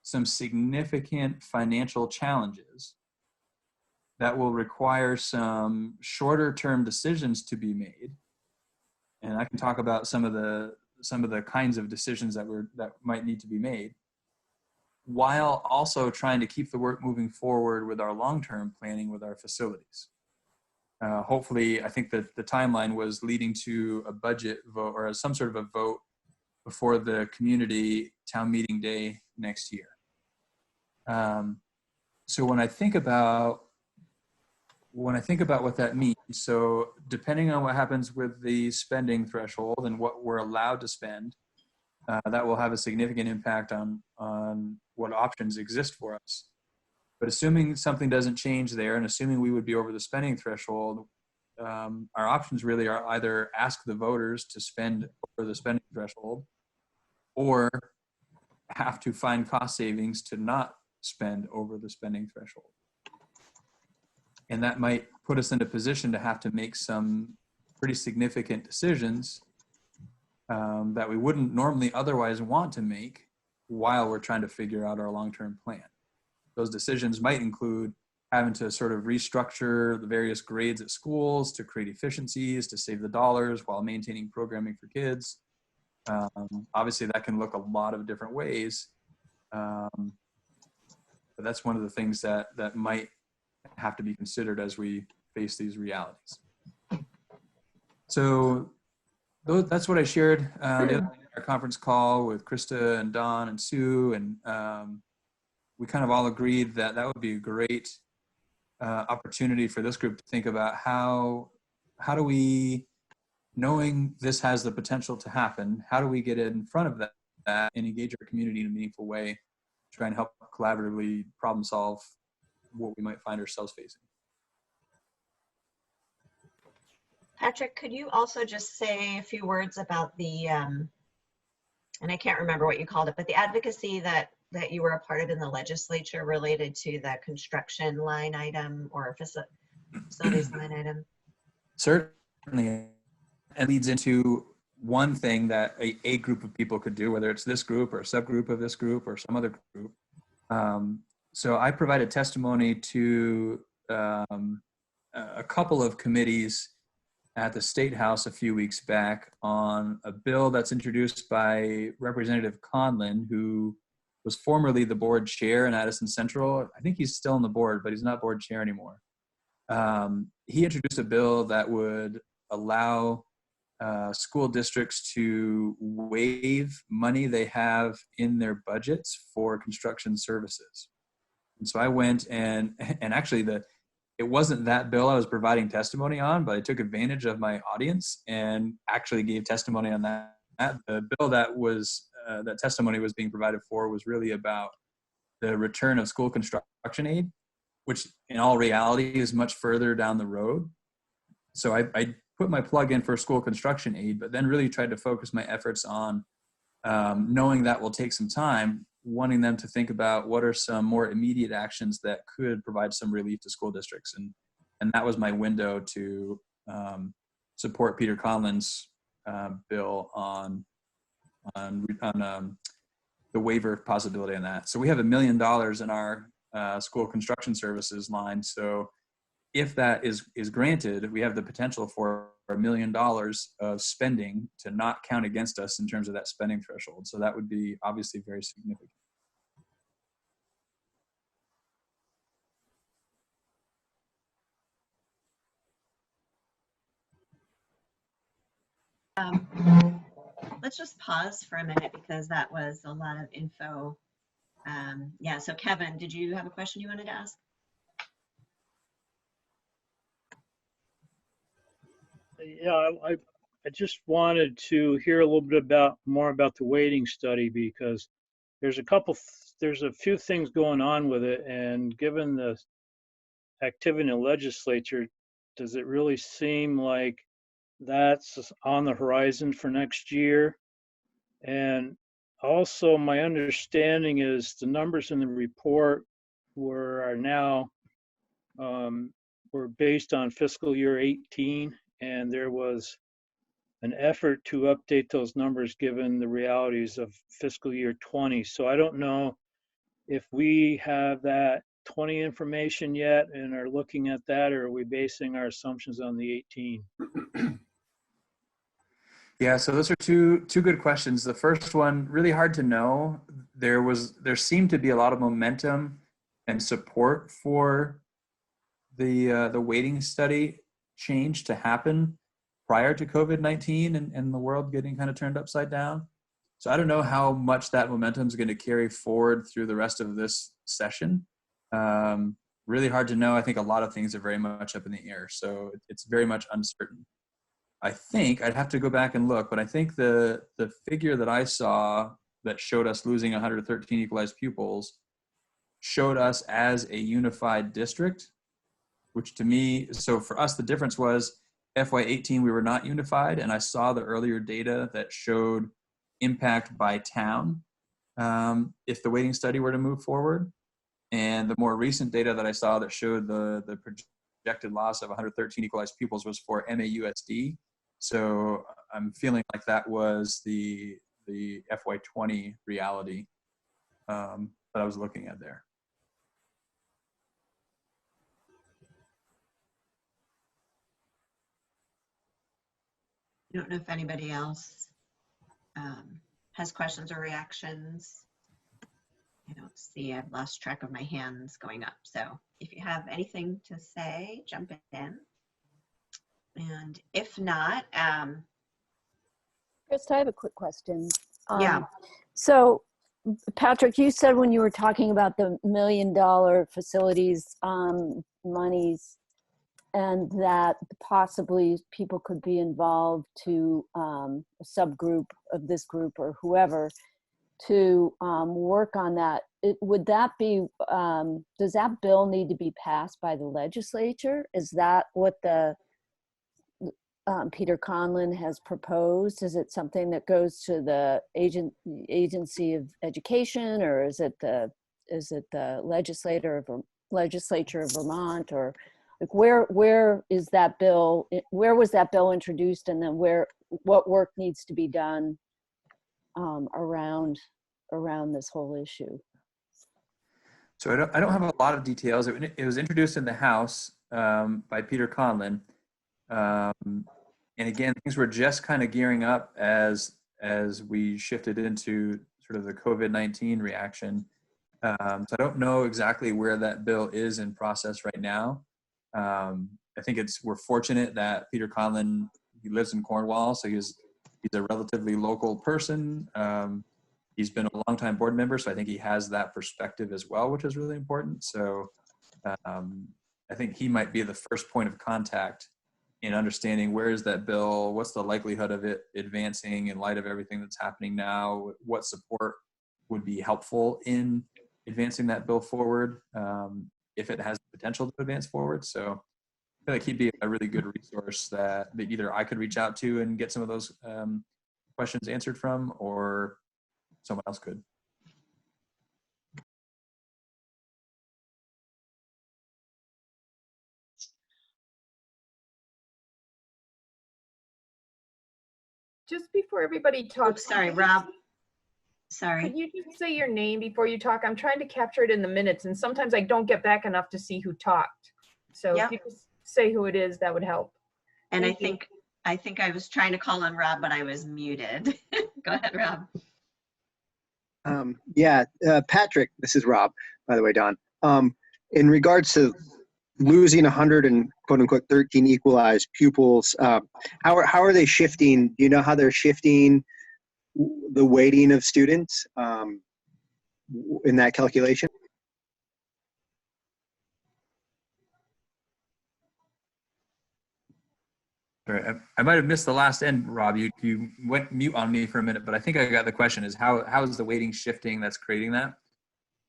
Speaker 16: significant financial challenges that will require some shorter term decisions to be made. And I can talk about some of the kinds of decisions that might need to be made, while also trying to keep the work moving forward with our long-term planning with our facilities. Hopefully, I think that the timeline was leading to a budget vote or some sort of a vote before the community town meeting day next year. So when I think about what that means, so depending on what happens with the spending threshold and what we're allowed to spend, that will have a significant impact on what options exist for us. But assuming something doesn't change there, and assuming we would be over the spending threshold, our options really are either ask the voters to spend over the spending threshold, or have to find cost savings to not spend over the spending threshold. And that might put us in a position to have to make some pretty significant decisions that we wouldn't normally otherwise want to make while we're trying to figure out our long-term plan. Those decisions might include having to sort of restructure the various grades at schools to create efficiencies, to save the dollars while maintaining programming for kids. Obviously, that can look a lot of different ways. But that's one of the things that might have to be considered as we face these realities. So that's what I shared the other night in our conference call with Krista and Don and Sue, and we kind of all agreed that that would be a great opportunity for this group to think about how do we, knowing this has the potential to happen, how do we get in front of that and engage our community in a meaningful way, try and help collaboratively problem solve what we might find ourselves facing.
Speaker 1: Patrick, could you also just say a few words about the, and I can't remember what you called it, but the advocacy that you were a part of in the legislature related to the construction line item or facilities line item?
Speaker 16: Certainly, it leads into one thing that a group of people could do, whether it's this group or a subgroup of this group or some other group. So I provided testimony to a couple of committees at the State House a few weeks back on a bill that's introduced by Representative Conlon, who was formerly the board chair in Addison Central. I think he's still on the board, but he's not board chair anymore. He introduced a bill that would allow school districts to waive money they have in their budgets for construction services. And so I went and actually it wasn't that bill I was providing testimony on, but I took advantage of my audience and actually gave testimony on that. The bill that was that testimony was being provided for was really about the return of school construction aid, which in all reality is much further down the road. So I put my plug in for school construction aid, but then really tried to focus my efforts on knowing that will take some time, wanting them to think about what are some more immediate actions that could provide some relief to school districts. And that was my window to support Peter Conlon's bill on the waiver possibility on that. So we have $1 million in our school construction services line. So if that is granted, we have the potential for $1 million of spending to not count against us in terms of that spending threshold. So that would be obviously very significant.
Speaker 1: Let's just pause for a minute because that was a lot of info. Yeah, so Kevin, did you have a question you wanted to ask?
Speaker 12: Yeah, I just wanted to hear a little bit more about the weighting study, because there's a few things going on with it, and given the activity in the legislature, does it really seem like That's on the horizon for next year. And also my understanding is the numbers in the report are now were based on fiscal year 18, and there was an effort to update those numbers given the realities of fiscal year 20. So I don't know if we have that 20 information yet and are looking at that, or are we basing our assumptions on the 18?
Speaker 16: Yeah, so those are two good questions. The first one, really hard to know. There seemed to be a lot of momentum and support for the weighting study change to happen prior to COVID-19 and the world getting kind of turned upside down. So I don't know how much that momentum is going to carry forward through the rest of this session. Really hard to know. I think a lot of things are very much up in the air, so it's very much uncertain. I think I'd have to go back and look, but I think the figure that I saw that showed us losing 113 equalized pupils showed us as a unified district, which to me, so for us, the difference was FY18, we were not unified, and I saw the earlier data that showed impact by town if the weighting study were to move forward. And the more recent data that I saw that showed the projected loss of 113 equalized pupils was for MAUSD. So I'm feeling like that was the FY20 reality that I was looking at there.
Speaker 1: I don't know if anybody else has questions or reactions. I don't see, I've lost track of my hands going up. So if you have anything to say, jump in. And if not,
Speaker 13: Chris, I have a quick question.
Speaker 1: Yeah.
Speaker 13: So Patrick, you said when you were talking about the $1 million facilities monies, and that possibly people could be involved to a subgroup of this group or whoever to work on that. Would that be, does that bill need to be passed by the legislature? Is that what the Peter Conlon has proposed? Is it something that goes to the Agency of Education, or is it the legislature of Vermont, or like where is that bill? Where was that bill introduced, and then what work needs to be done around this whole issue?
Speaker 16: So I don't have a lot of details. It was introduced in the House by Peter Conlon. And again, things were just kind of gearing up as we shifted into sort of the COVID-19 reaction. So I don't know exactly where that bill is in process right now. I think we're fortunate that Peter Conlon, he lives in Cornwall, so he's a relatively local person. He's been a longtime board member, so I think he has that perspective as well, which is really important. So I think he might be the first point of contact in understanding where is that bill, what's the likelihood of it advancing in light of everything that's happening now, what support would be helpful in advancing that bill forward, if it has potential to advance forward. So I feel like he'd be a really good resource that either I could reach out to and get some of those questions answered from, or someone else could.
Speaker 10: Just before everybody talks.
Speaker 1: Oops, sorry, Rob. Sorry.
Speaker 10: Could you just say your name before you talk? I'm trying to capture it in the minutes, and sometimes I don't get back enough to see who talked. So
Speaker 1: Yep.
Speaker 10: if you could say who it is, that would help.
Speaker 1: And
Speaker 10: Thank you.
Speaker 1: I think I was trying to call on Rob, but I was muted. Go ahead, Rob.
Speaker 14: Patrick, this is Rob, by the way, Don. In regards to losing 100 and quote unquote 13 equalized pupils, how are they shifting? Do you know how they're shifting the weighting of students in that calculation?
Speaker 16: Sorry, I might have missed the last end, Rob. You went mute on me for a minute, but I think I got the question is how is the weighting shifting that's creating that?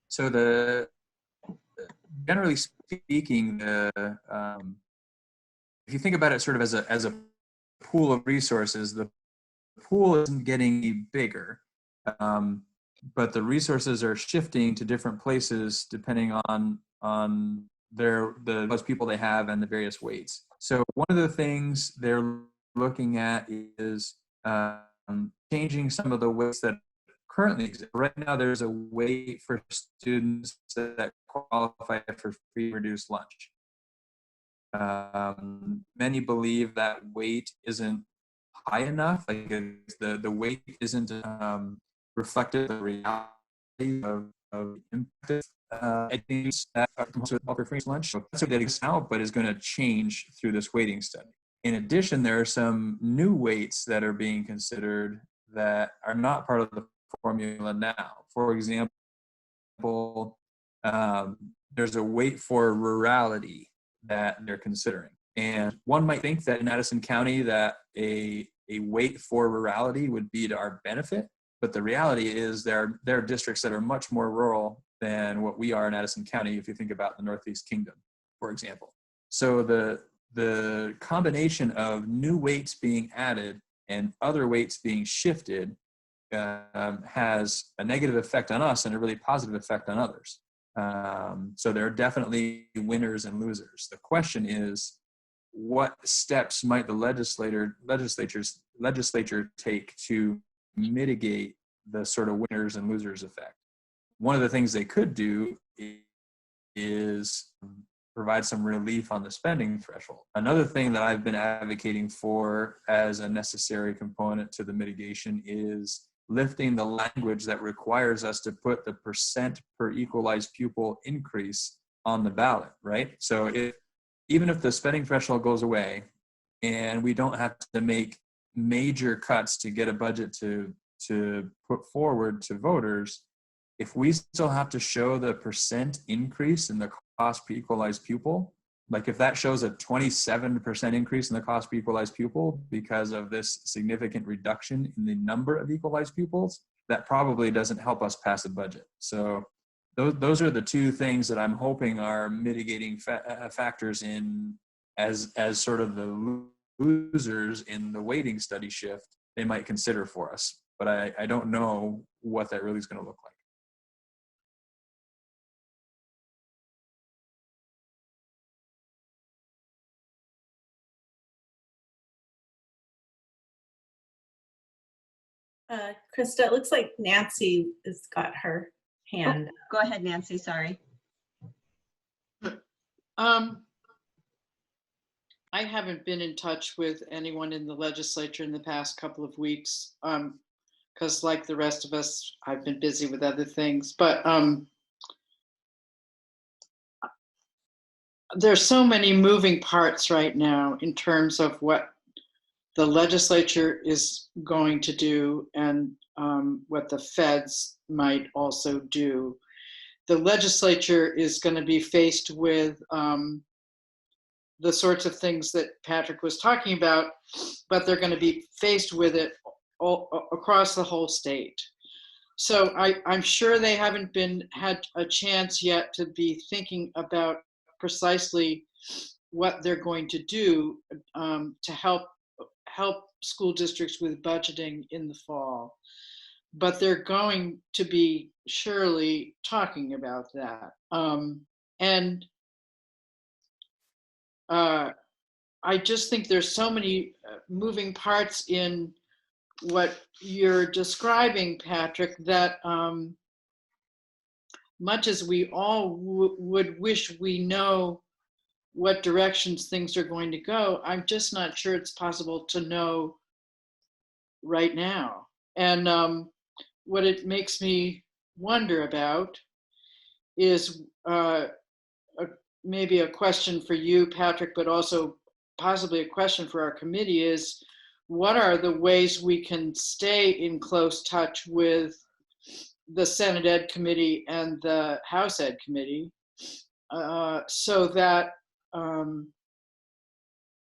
Speaker 16: So generally speaking, if you think about it sort of as a pool of resources, the pool isn't getting any bigger, but the resources are shifting to different places depending on those people they have and the various weights. So one of the things they're looking at is changing some of the weights that currently exist. Right now, there's a weight for students that qualify for free reduced lunch. Many believe that weight isn't high enough, like the weight isn't reflective of the reality of impact. I think that comes with offer free lunch. So that's what that exists now, but is going to change through this weighting study. In addition, there are some new weights that are being considered that are not part of the formula now. For example, there's a weight for rurality that they're considering. And one might think that in Addison County that a weight for rurality would be to our benefit, but the reality is there are districts that are much more rural than what we are in Addison County, if you think about the Northeast Kingdom, for example. So the combination of new weights being added and other weights being shifted has a negative effect on us and a really positive effect on others. So there are definitely winners and losers. The question is, what steps might the legislature take to mitigate the sort of winners and losers effect? One of the things they could do is provide some relief on the spending threshold. Another thing that I've been advocating for as a necessary component to the mitigation is lifting the language that requires us to put the percent per equalized pupil increase on the ballot, right? So even if the spending threshold goes away and we don't have to make major cuts to get a budget to put forward to voters, if we still have to show the percent increase in the cost per equalized pupil, like if that shows a 27% increase in the cost per equalized pupil because of this significant reduction in the number of equalized pupils, that probably doesn't help us pass a budget. So those are the two things that I'm hoping are mitigating factors in as sort of the losers in the weighting study shift they might consider for us. But I don't know what that really is going to look like.
Speaker 5: Krista, it looks like Nancy has got her hand.
Speaker 1: Oh, go ahead, Nancy, sorry.
Speaker 3: I haven't been in touch with anyone in the legislature in the past couple of weeks because like the rest of us, I've been busy with other things. But there's so many moving parts right now in terms of what the legislature is going to do and what the feds might also do. The legislature is going to be faced with the sorts of things that Patrick was talking about, but they're going to be faced with it all across the whole state. So I'm sure they haven't had a chance yet to be thinking about precisely what they're going to do to help school districts with budgeting in the fall. But they're going to be surely talking about that. I just think there's so many moving parts in what you're describing, Patrick, that much as we all would wish we know what directions things are going to go, I'm just not sure it's possible to know right now. And what it makes me wonder about is maybe a question for you, Patrick, but also possibly a question for our committee is, what are the ways we can stay in close touch with the Senate Ed Committee and the House Ed Committee so that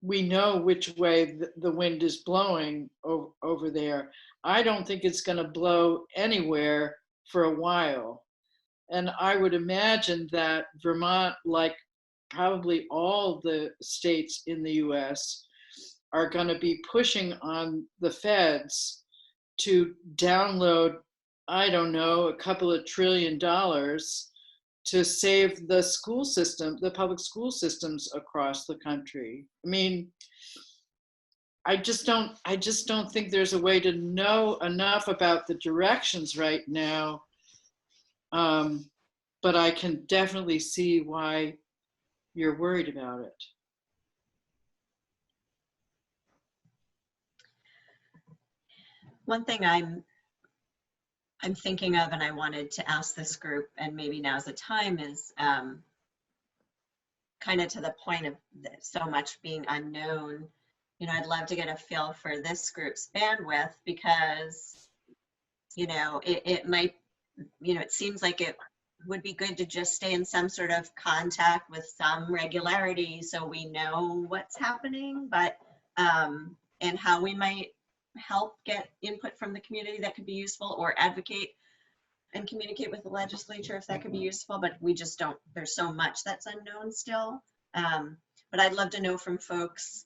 Speaker 3: we know which way the wind is blowing over there? I don't think it's going to blow anywhere for a while. And I would imagine that Vermont, like probably all the states in the US, are going to be pushing on the feds to download, I don't know, a couple of $1 trillion to save the school system, the public school systems across the country. I mean, I just don't think there's a way to know enough about the directions right now. But I can definitely see why you're worried about it.
Speaker 1: One thing I'm thinking of, and I wanted to ask this group, and maybe now's the time, is kind of to the point of so much being unknown. You know, I'd love to get a feel for this group's bandwidth, because, you know, it might, you know, it seems like it would be good to just stay in some sort of contact with some regularity so we know what's happening, but, and how we might help get input from the community that could be useful, or advocate and communicate with the legislature if that could be useful, but we just don't, there's so much that's unknown still. But I'd love to know from folks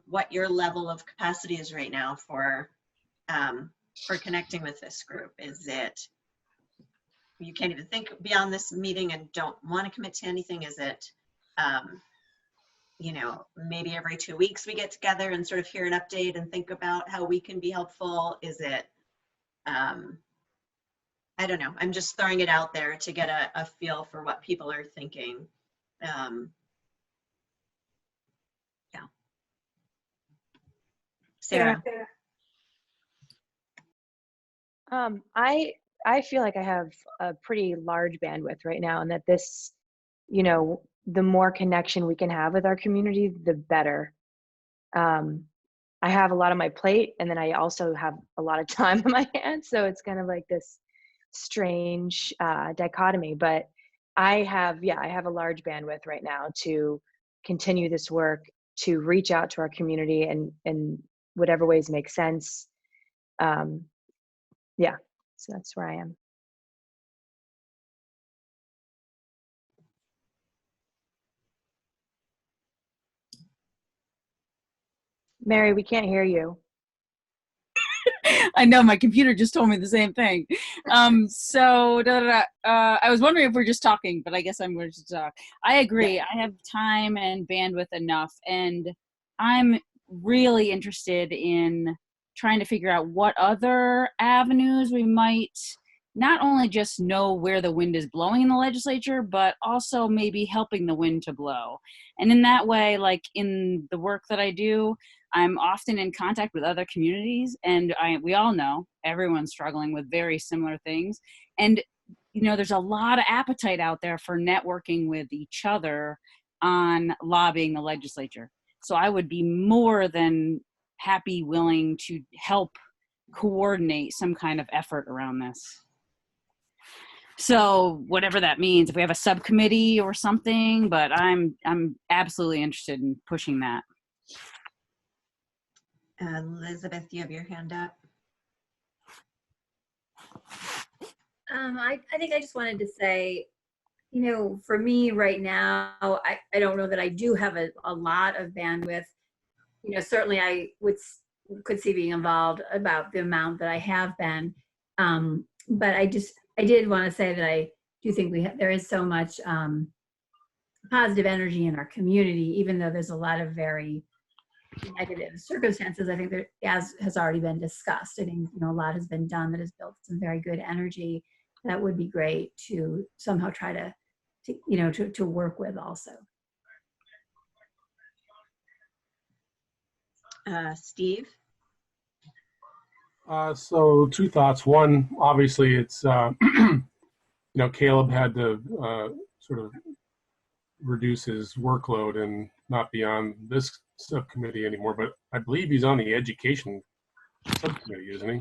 Speaker 1: what your level of capacity is right now for connecting with this group. Is it, you can't even think beyond this meeting and don't want to commit to anything? Is it, you know, maybe every 2 weeks we get together and sort of hear an update and think about how we can be helpful? Is it, I don't know. I'm just throwing it out there to get a feel for what people are thinking. Yeah. Sarah.
Speaker 15: I feel like I have a pretty large bandwidth right now, and that this, you know, the more connection we can have with our community, the better. I have a lot on my plate, and then I also have a lot of time on my hands, so it's kind of like this strange dichotomy. But I have a large bandwidth right now to continue this work, to reach out to our community in whatever ways make sense. Yeah, so that's where I am. Mary, we can't hear you.
Speaker 6: I know, my computer just told me the same thing. I was wondering if we're just talking, but I guess I'm going to talk. I agree. Yeah. I have time and bandwidth enough, and I'm really interested in trying to figure out what other avenues we might not only just know where the wind is blowing in the legislature, but also maybe helping the wind to blow. And in that way, like in the work that I do, I'm often in contact with other communities, and we all know everyone's struggling with very similar things. And, you know, there's a lot of appetite out there for networking with each other on lobbying the legislature. So I would be more than happy, willing to help coordinate some kind of effort around this. So whatever that means, if we have a subcommittee or something, but I'm absolutely interested in pushing that.
Speaker 1: Elizabeth, you have your hand up.
Speaker 11: I think I just wanted to say, you know, for me right now, I don't know that I do have a lot of bandwidth. You know, certainly I could see being involved about the amount that I have been. But I did want to say that I do think there is so much positive energy in our community, even though there's a lot of very negative circumstances. I think that, as has already been discussed, I think, you know, a lot has been done that has built some very good energy. That would be great to somehow try to you know, to work with also.
Speaker 1: Steve?
Speaker 4: So two thoughts. One, obviously it's, you know, Caleb had to sort of reduce his workload and not be on this subcommittee anymore, but I believe he's on the education subcommittee, isn't he?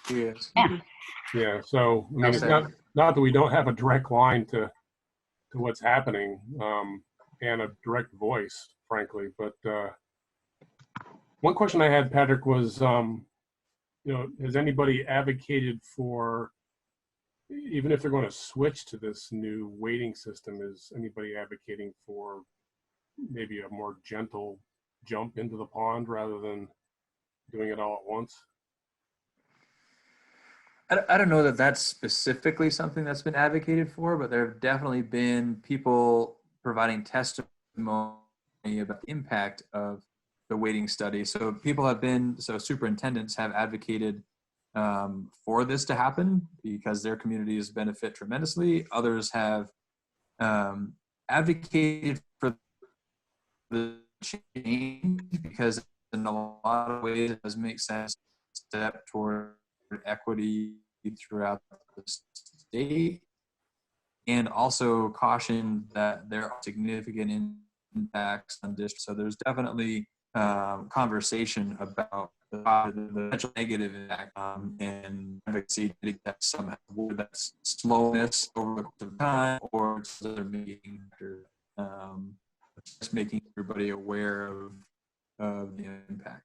Speaker 17: He is.
Speaker 6: Yeah.
Speaker 4: Yeah, so I mean, it's not that we don't have a direct line to what's happening, and a direct voice, frankly, but one question I had, Patrick, was, you know, has anybody advocated for, even if they're going to switch to this new weighting system, is anybody advocating for maybe a more gentle jump into the pond rather than doing it all at once?
Speaker 16: I don't know that that's specifically something that's been advocated for, but there have definitely been people providing testimony about the impact of the weighting study. So people have been, so superintendents have advocated for this to happen because their communities benefit tremendously. Others have advocated for the change because in a lot of ways it does make sense to step toward equity throughout the state, and also caution that there are significant impacts on districts. So there's definitely conversation about the potential negative impact and advocacy to get somehow, whether that's slowness over the course of time or other making just making everybody aware of the impact.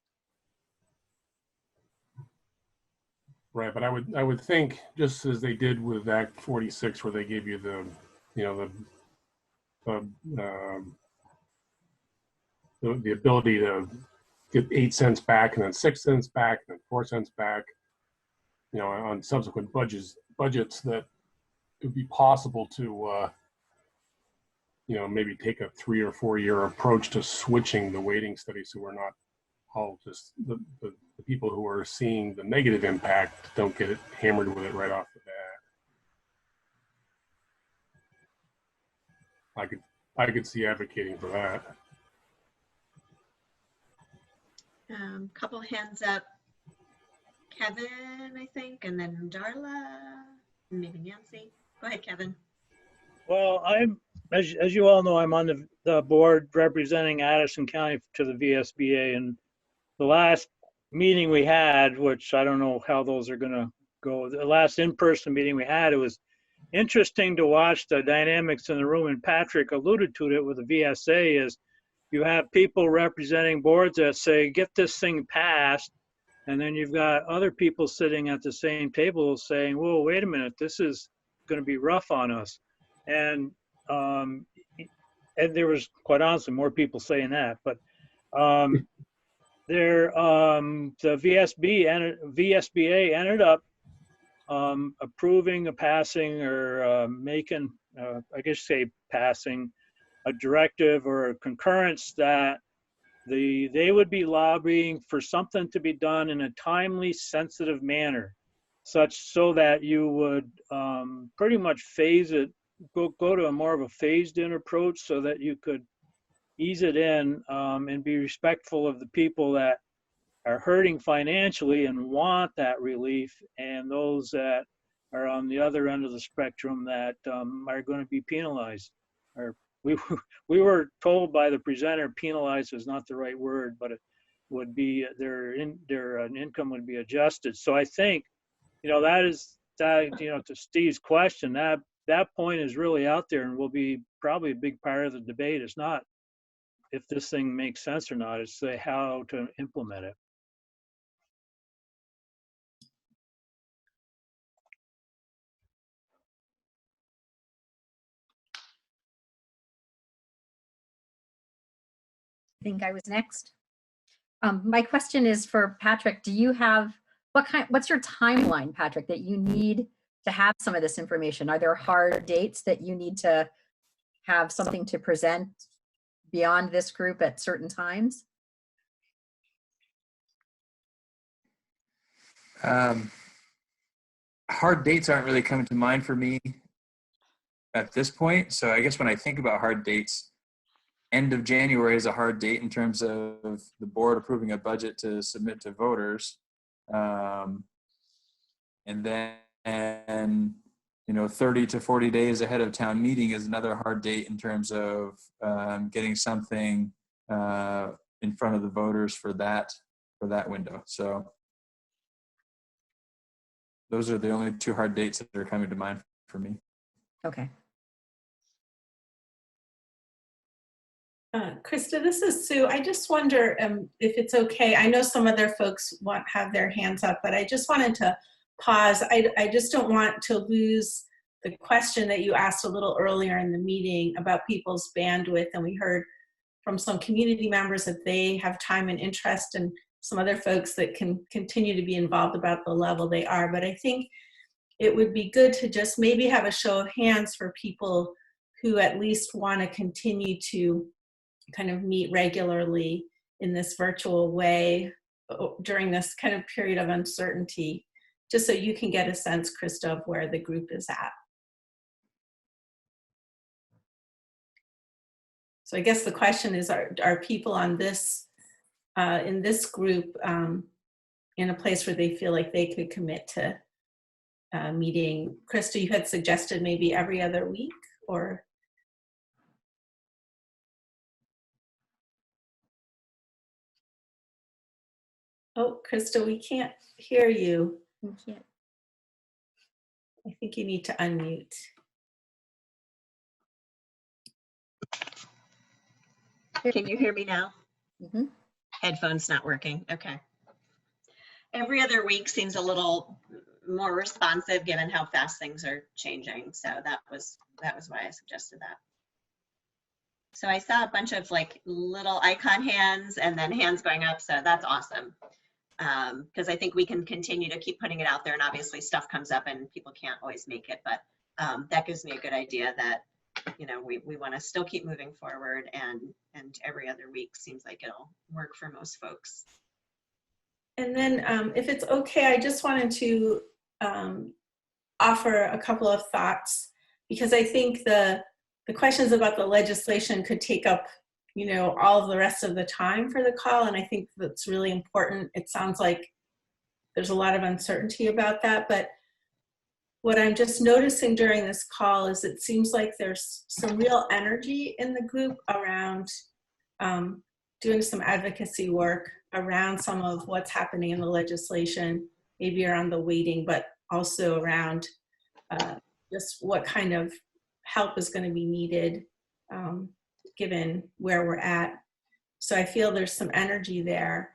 Speaker 4: Right, but I would think, just as they did with Act 46, where they gave you the, you know, the ability to get 8 cents back and then 6 cents back and then 4 cents back, you know, on subsequent budgets, that it would be possible to, you know, maybe take a 3 or 4 year approach to switching the weighting study, so we're not all just the people who are seeing the negative impact don't get it hammered with it right off the bat. I could see advocating for that.
Speaker 1: Couple hands up. Kevin, I think, and then Darla, and maybe Nancy. Go ahead, Kevin.
Speaker 12: Well, I'm, as you all know, I'm on the board representing Addison County to the VSBA, and the last meeting we had, which I don't know how those are going to go, the last in-person meeting we had, it was interesting to watch the dynamics in the room, and Patrick alluded to it with the VSA, is you have people representing boards that say, get this thing passed, and then you've got other people sitting at the same table saying, whoa, wait a minute, this is going to be rough on us. And there was, quite honestly, more people saying that, but the VSBA ended up approving a passing or making, I guess say passing, a directive or a concurrence that they would be lobbying for something to be done in a timely, sensitive manner, such so that you would pretty much phase it, go to a more of a phased-in approach, so that you could ease it in and be respectful of the people that are hurting financially and want that relief, and those that are on the other end of the spectrum that are going to be penalized. Or we were told by the presenter, penalized is not the right word, but it would be their income would be adjusted. So I think, you know, to Steve's question, that point is really out there and will be probably a big part of the debate. It's not if this thing makes sense or not, it's how to implement it.
Speaker 9: I think I was next. My question is for Patrick. Do you have, what's your timeline, Patrick, that you need to have some of this information? Are there hard dates that you need to have something to present beyond this group at certain times?
Speaker 16: Hard dates aren't really coming to mind for me at this point. So I guess when I think about hard dates, end of January is a hard date in terms of the board approving a budget to submit to voters. And then, you know, 30 to 40 days ahead of town meeting is another hard date in terms of getting something in front of the voters for that window. So those are the only two hard dates that are coming to mind for me.
Speaker 9: Okay.
Speaker 5: Krista, this is Sue. I just wonder if it's okay. I know some other folks have their hands up, but I just wanted to pause. I just don't want to lose the question that you asked a little earlier in the meeting about people's bandwidth. And we heard from some community members if they have time and interest, and some other folks that can continue to be involved about the level they are. But I think it would be good to just maybe have a show of hands for people who at least want to continue to kind of meet regularly in this virtual way during this kind of period of uncertainty, just so you can get a sense, Krista, of where the group is at. So I guess the question is, are people on this, in this group, in a place where they feel like they could commit to meeting? Krista, you had suggested maybe every other week, or? Oh, Krista, we can't hear you.
Speaker 11: We can't.
Speaker 5: I think you need to unmute.
Speaker 1: Can you hear me now?
Speaker 2: Mm-hmm.
Speaker 1: Headphones not working. Okay. Every other week seems a little more responsive given how fast things are changing. So that was why I suggested that. So I saw a bunch of like little icon hands and then hands going up. So that's awesome. Because I think we can continue to keep putting it out there, and obviously stuff comes up and people can't always make it, but that gives me a good idea that, you know, we want to still keep moving forward, and every other week seems like it'll work for most folks.
Speaker 5: And then if it's okay, I just wanted to offer a couple of thoughts, because I think the questions about the legislation could take up, you know, all of the rest of the time for the call, and I think that's really important. It sounds like there's a lot of uncertainty about that, but what I'm just noticing during this call is it seems like there's some real energy in the group around doing some advocacy work around some of what's happening in the legislation, maybe around the weighting, but also around just what kind of help is going to be needed given where we're at. So I feel there's some energy there.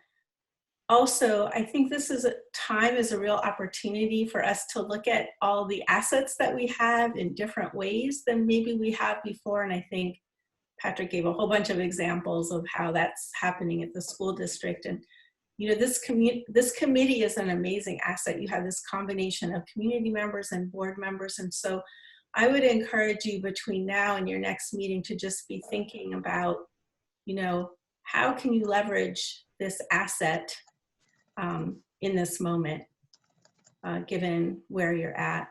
Speaker 5: Also, I think this is time is a real opportunity for us to look at all the assets that we have in different ways than maybe we have before. And I think Patrick gave a whole bunch of examples of how that's happening at the school district. And, you know, this committee is an amazing asset. You have this combination of community members and board members. And so I would encourage you between now and your next meeting to just be thinking about, you know, how can you leverage this asset in this moment, given where you're at.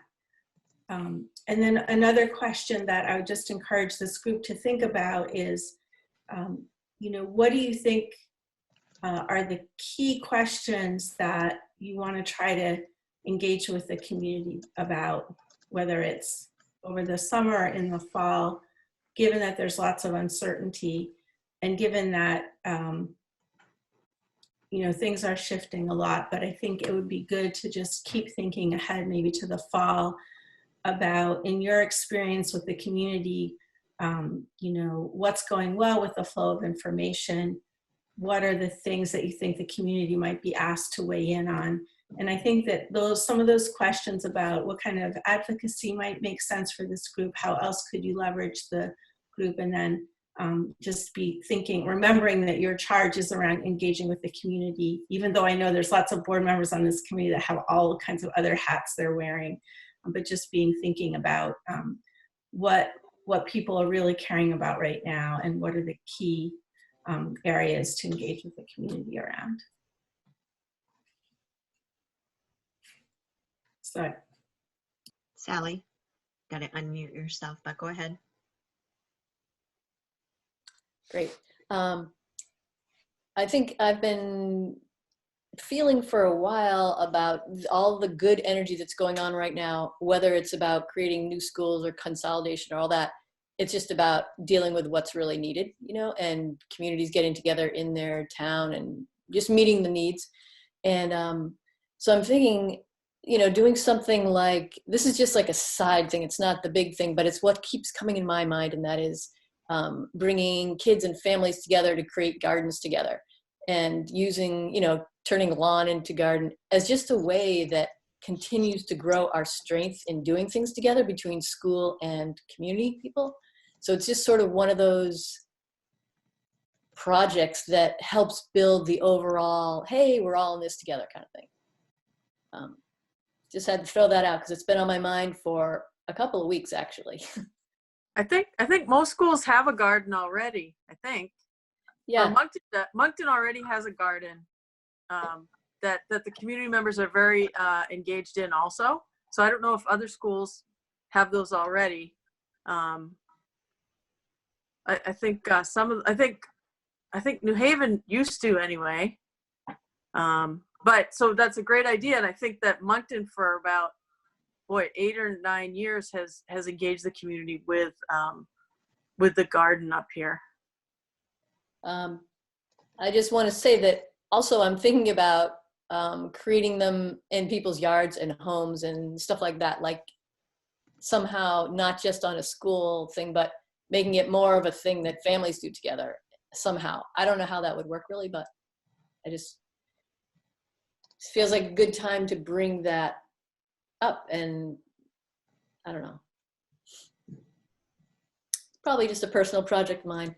Speaker 5: And then another question that I would just encourage this group to think about is, you know, what do you think are the key questions that you want to try to engage with the community about, whether it's over the summer or in the fall, given that there's lots of uncertainty and given that you know, things are shifting a lot, but I think it would be good to just keep thinking ahead maybe to the fall about, in your experience with the community, you know, what's going well with the flow of information, what are the things that you think the community might be asked to weigh in on. And I think that some of those questions about what kind of advocacy might make sense for this group, how else could you leverage the group, and then just be thinking, remembering that your charge is around engaging with the community, even though I know there's lots of board members on this committee that have all kinds of other hats they're wearing, but just thinking about what people are really caring about right now and what are the key areas to engage with the community around. So,
Speaker 1: Sally, got to unmute yourself, but go ahead.
Speaker 2: Great. I think I've been feeling for a while about all the good energy that's going on right now, whether it's about creating new schools or consolidation or all that. It's just about dealing with what's really needed, you know, and communities getting together in their town and just meeting the needs. And so I'm thinking, you know, doing something like, this is just like a side thing. It's not the big thing, but it's what keeps coming in my mind. And that is bringing kids and families together to create gardens together, and using, you know, turning lawn into garden as just a way that continues to grow our strength in doing things together between school and community people. So it's just sort of one of those projects that helps build the overall, hey, we're all in this together kind of thing. Just had to throw that out because it's been on my mind for a couple of weeks actually.
Speaker 8: I think most schools have a garden already. I think.
Speaker 2: Yeah.
Speaker 8: Moncton already has a garden that the community members are very engaged in also. So I don't know if other schools have those already. I think I think New Haven used to anyway. But so that's a great idea, and I think that Moncton for about 8 or 9 years has engaged the community with the garden up here.
Speaker 2: I just want to say that also I'm thinking about creating them in people's yards and homes and stuff like that, like somehow not just on a school thing, but making it more of a thing that families do together somehow. I don't know how that would work really, but it feels like a good time to bring that up, and I don't know. Probably just a personal project of mine.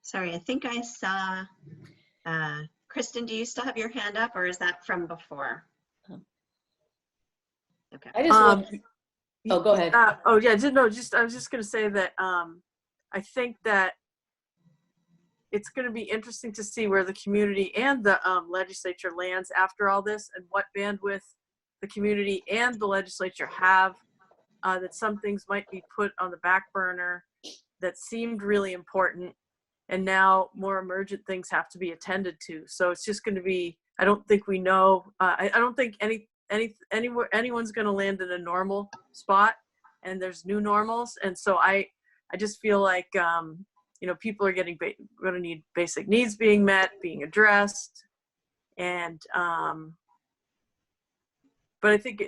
Speaker 1: Sorry, I think I saw, Kristen, do you still have your hand up, or is that from before? Okay.
Speaker 2: I just want oh, go ahead.
Speaker 8: I was just going to say that I think that it's going to be interesting to see where the community and the legislature lands after all this, and what bandwidth the community and the legislature have, that some things might be put on the back burner that seemed really important, and now more emergent things have to be attended to. So it's just going to be, I don't think we know, I don't think anyone's going to land in a normal spot, and there's new normals. And so I just feel like, people are going to need basic needs being met, being addressed. And, but I think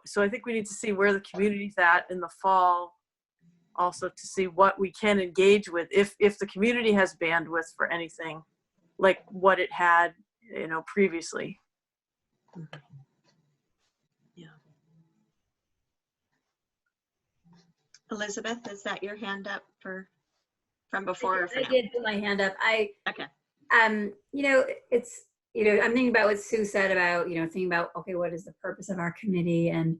Speaker 8: so I think we need to see where the community's at in the fall, also to see what we can engage with, if the community has bandwidth for anything like what it had, previously.
Speaker 1: Yeah. Elizabeth, is that your hand up from before or for now?
Speaker 11: I did put my hand up.
Speaker 1: Okay.
Speaker 11: It's, I'm thinking about what Sue said about, thinking about, okay, what is the purpose of our committee? And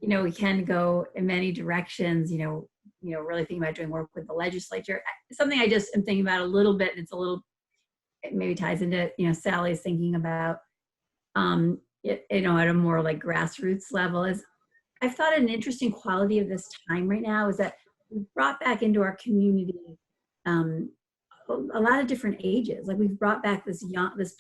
Speaker 11: we can go in many directions, really thinking about doing work with the legislature. Something I just am thinking about a little bit, and it maybe ties into, Sally's thinking about, at a more like grassroots level, is I've thought an interesting quality of this time right now is that we've brought back into our community a lot of different ages. Like we've brought back this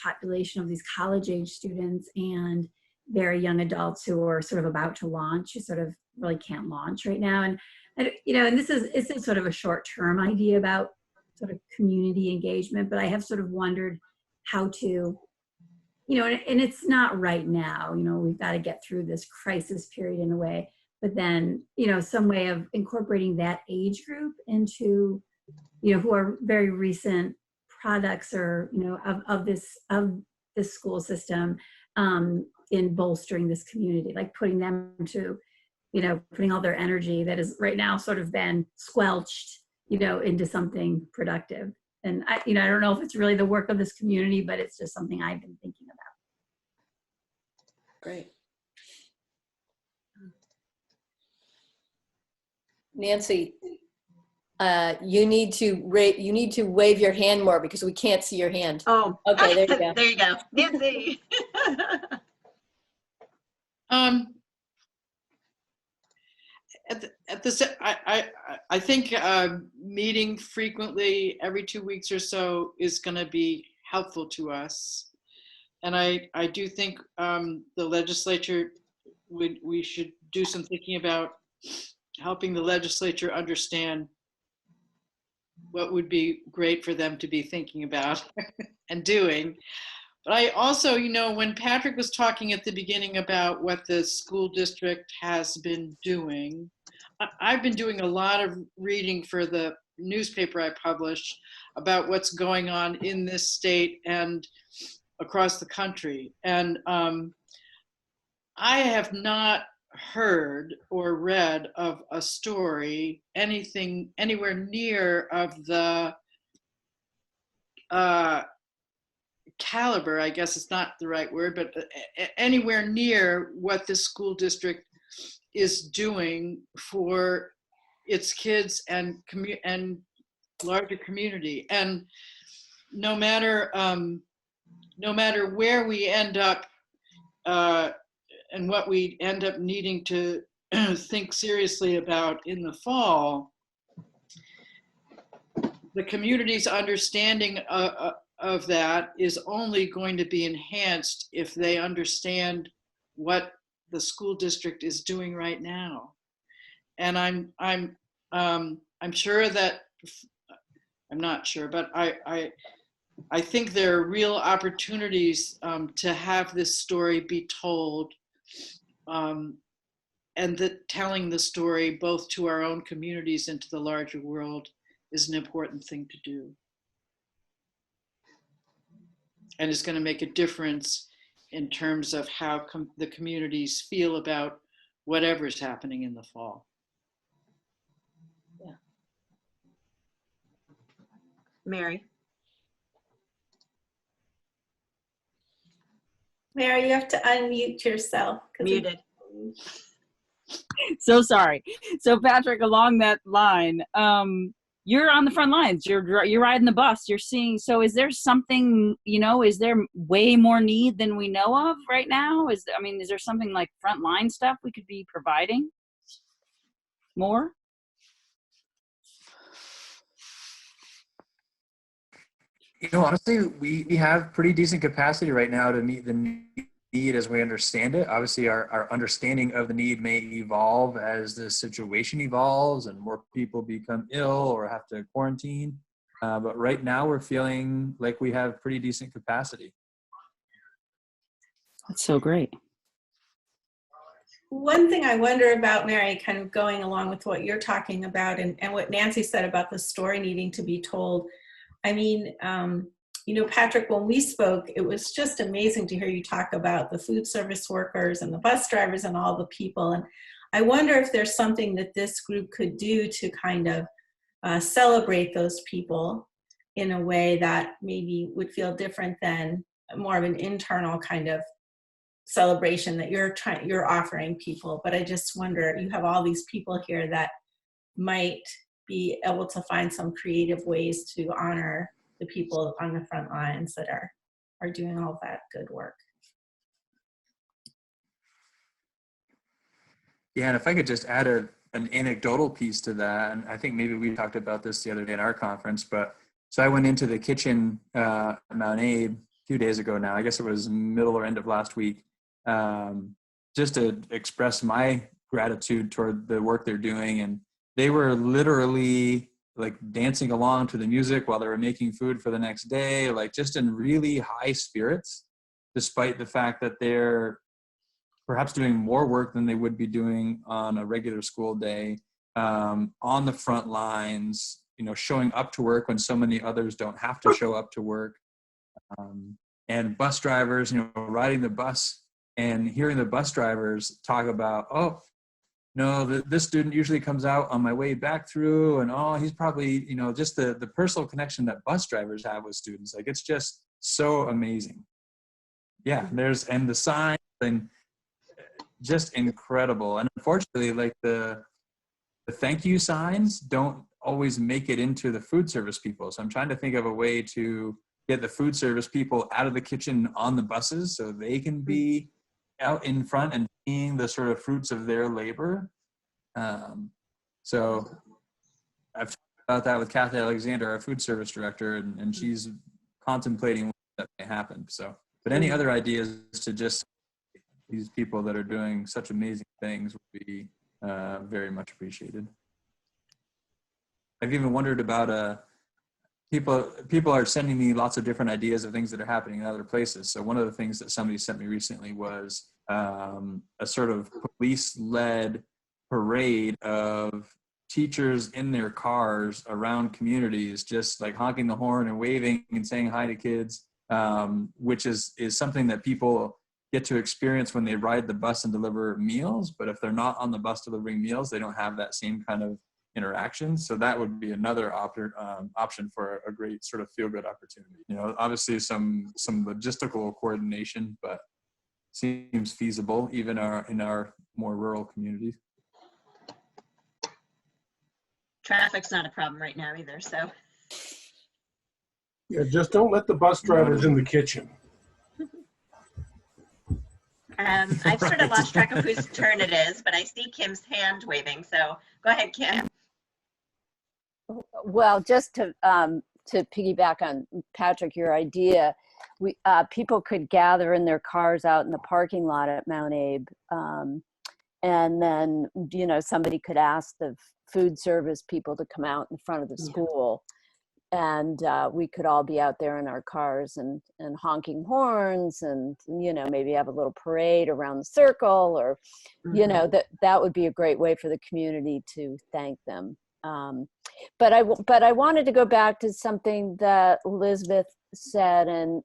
Speaker 11: population of these college age students and very young adults who are sort of about to launch, who sort of really can't launch right now. And this is sort of a short-term idea about sort of community engagement, but I have sort of wondered how to, and it's not right now, we've got to get through this crisis period in a way, but then, some way of incorporating that age group into, who are very recent products or, of this school system, in bolstering this community, like putting them to, putting all their energy that is right now sort of been squelched, into something productive. And I don't know if it's really the work of this community, but it's just something I've been thinking about.
Speaker 2: Great. Nancy, you need to wave your hand more because we can't see your hand.
Speaker 1: Oh,
Speaker 2: okay, there you go.
Speaker 1: There you go, Nancy.
Speaker 3: I think meeting frequently every 2 weeks or so is going to be helpful to us. And I do think the legislature, we should do some thinking about helping the legislature understand what would be great for them to be thinking about and doing. But I also, when Patrick was talking at the beginning about what the school district has been doing, I've been doing a lot of reading for the newspaper I publish about what's going on in this state and across the country. And I have not heard or read of a story, anything anywhere near of the caliber, I guess it's not the right word, but anywhere near what the school district is doing for its kids and larger community. And no matter where we end up and what we end up needing to think seriously about in the fall, the community's understanding of that is only going to be enhanced if they understand what the school district is doing right now. And I'm sure that, I'm not sure, but I think there are real opportunities to have this story be told, and that telling the story both to our own communities and to the larger world is an important thing to do. And it's going to make a difference in terms of how the communities feel about whatever's happening in the fall.
Speaker 1: Yeah. Mary.
Speaker 5: Mary, you have to unmute yourself.
Speaker 1: Muted.
Speaker 6: So sorry. So Patrick, along that line, you're on the front lines. You're riding the bus. You're seeing. So is there something, is there way more need than we know of right now? Is there something like frontline stuff we could be providing more?
Speaker 17: Honestly, we have pretty decent capacity right now to meet the need as we understand it. Obviously, our understanding of the need may evolve as the situation evolves and more people become ill or have to quarantine. But right now, we're feeling like we have pretty decent capacity.
Speaker 6: That's so great.
Speaker 5: One thing I wonder about, Mary, kind of going along with what you're talking about and what Nancy said about the story needing to be told. Patrick, when we spoke, it was just amazing to hear you talk about the food service workers and the bus drivers and all the people. And I wonder if there's something that this group could do to kind of celebrate those people in a way that maybe would feel different than more of an internal kind of celebration that you're offering people. But I just wonder, you have all these people here that might be able to find some creative ways to honor the people on the front lines that are doing all that good work.
Speaker 17: Yeah, and if I could just add an anecdotal piece to that, and I think maybe we talked about this the other day at our conference, but so I went into the kitchen at Mount Abe a few days ago now, I guess it was middle or end of last week, just to express my gratitude toward the work they're doing. And they were literally like dancing along to the music while they were making food for the next day, like just in really high spirits, despite the fact that they're perhaps doing more work than they would be doing on a regular school day, on the front lines, showing up to work when so many others don't have to show up to work. And bus drivers, riding the bus and hearing the bus drivers talk about, oh, no, this student usually comes out on my way back through, and oh, he's probably, just the personal connection that bus drivers have with students. Like, it's just so amazing. Yeah, and the signs and just incredible. And unfortunately, like the thank you signs don't always make it into the food service people. So I'm trying to think of a way to get the food service people out of the kitchen on the buses so they can be out in front and seeing the sort of fruits of their labor. So I've talked about that with Kathy Alexander, our food service director, and she's contemplating what that may happen. So, but any other ideas to just these people that are doing such amazing things would be very much appreciated. I've even wondered about people are sending me lots of different ideas of things that are happening in other places. So one of the things that somebody sent me recently was a sort of police-led parade of teachers in their cars around communities, just like honking the horn and waving and saying hi to kids, which is something that people
Speaker 16: get to experience when they ride the bus and deliver meals, but if they're not on the bus delivering meals, they don't have that same kind of interaction. So that would be another option for a great sort of feel-good opportunity. You know, obviously some logistical coordination, but seems feasible even in our more rural communities.
Speaker 1: Traffic's not a problem right now either, so.
Speaker 4: Yeah, just don't let the bus drivers in the kitchen.
Speaker 1: I've sort of lost track of whose turn it is, but I see Kim's hand waving, so go ahead, Kim.
Speaker 13: Well, just to piggyback on Patrick, your idea, people could gather in their cars out in the parking lot at Mount Abe, and then, you know, somebody could ask the food service people to come out in front of the school, and we could all be out there in our cars and honking horns, and, you know, maybe have a little parade around the circle, or, you know, that would be a great way for the community to thank them. But I wanted to go back to something that Elizabeth said, and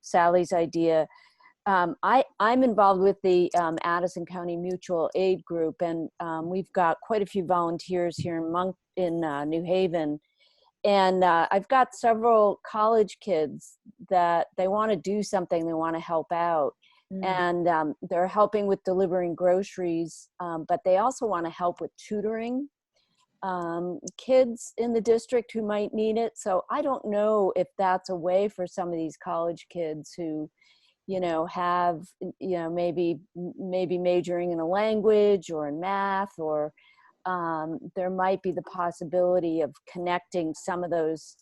Speaker 13: Sally's idea. I'm involved with the Addison County Mutual Aid Group, and we've got quite a few volunteers here in New Haven. And I've got several college kids that they want to do something, they want to help out. And they're helping with delivering groceries, but they also want to help with tutoring kids in the district who might need it. So I don't know if that's a way for some of these college kids who, you know, have, you know, maybe majoring in a language or in math, or there might be the possibility of connecting some of those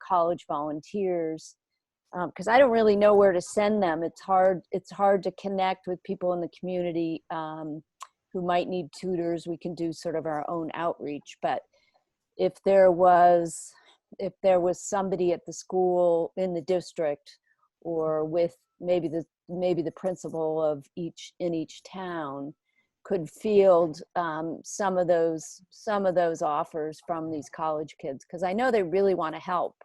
Speaker 13: college volunteers, because I don't really know where to send them. It's hard to connect with people in the community who might need tutors. We can do sort of our own outreach, but if there was somebody at the school in the district, or with maybe the principal of each town, could field some of those offers from these college kids, because I know they really want to help,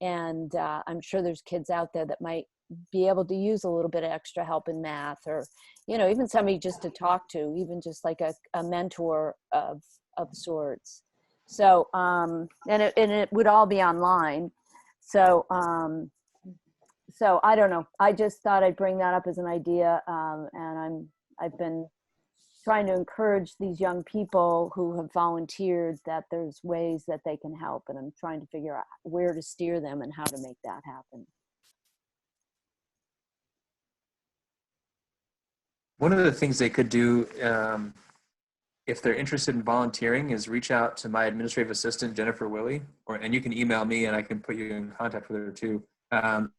Speaker 13: and I'm sure there's kids out there that might be able to use a little bit of extra help in math, or, you know, even somebody just to talk to, even just like a mentor of sorts. So and it would all be online. So so I don't know, I just thought I'd bring that up as an idea, and I've been trying to encourage these young people who have volunteered that there's ways that they can help, and I'm trying to figure out where to steer them and how to make that happen.
Speaker 17: One of the things they could do, if they're interested in volunteering, is reach out to my administrative assistant, Jennifer Willie, and you can email me and I can put you in contact with her too.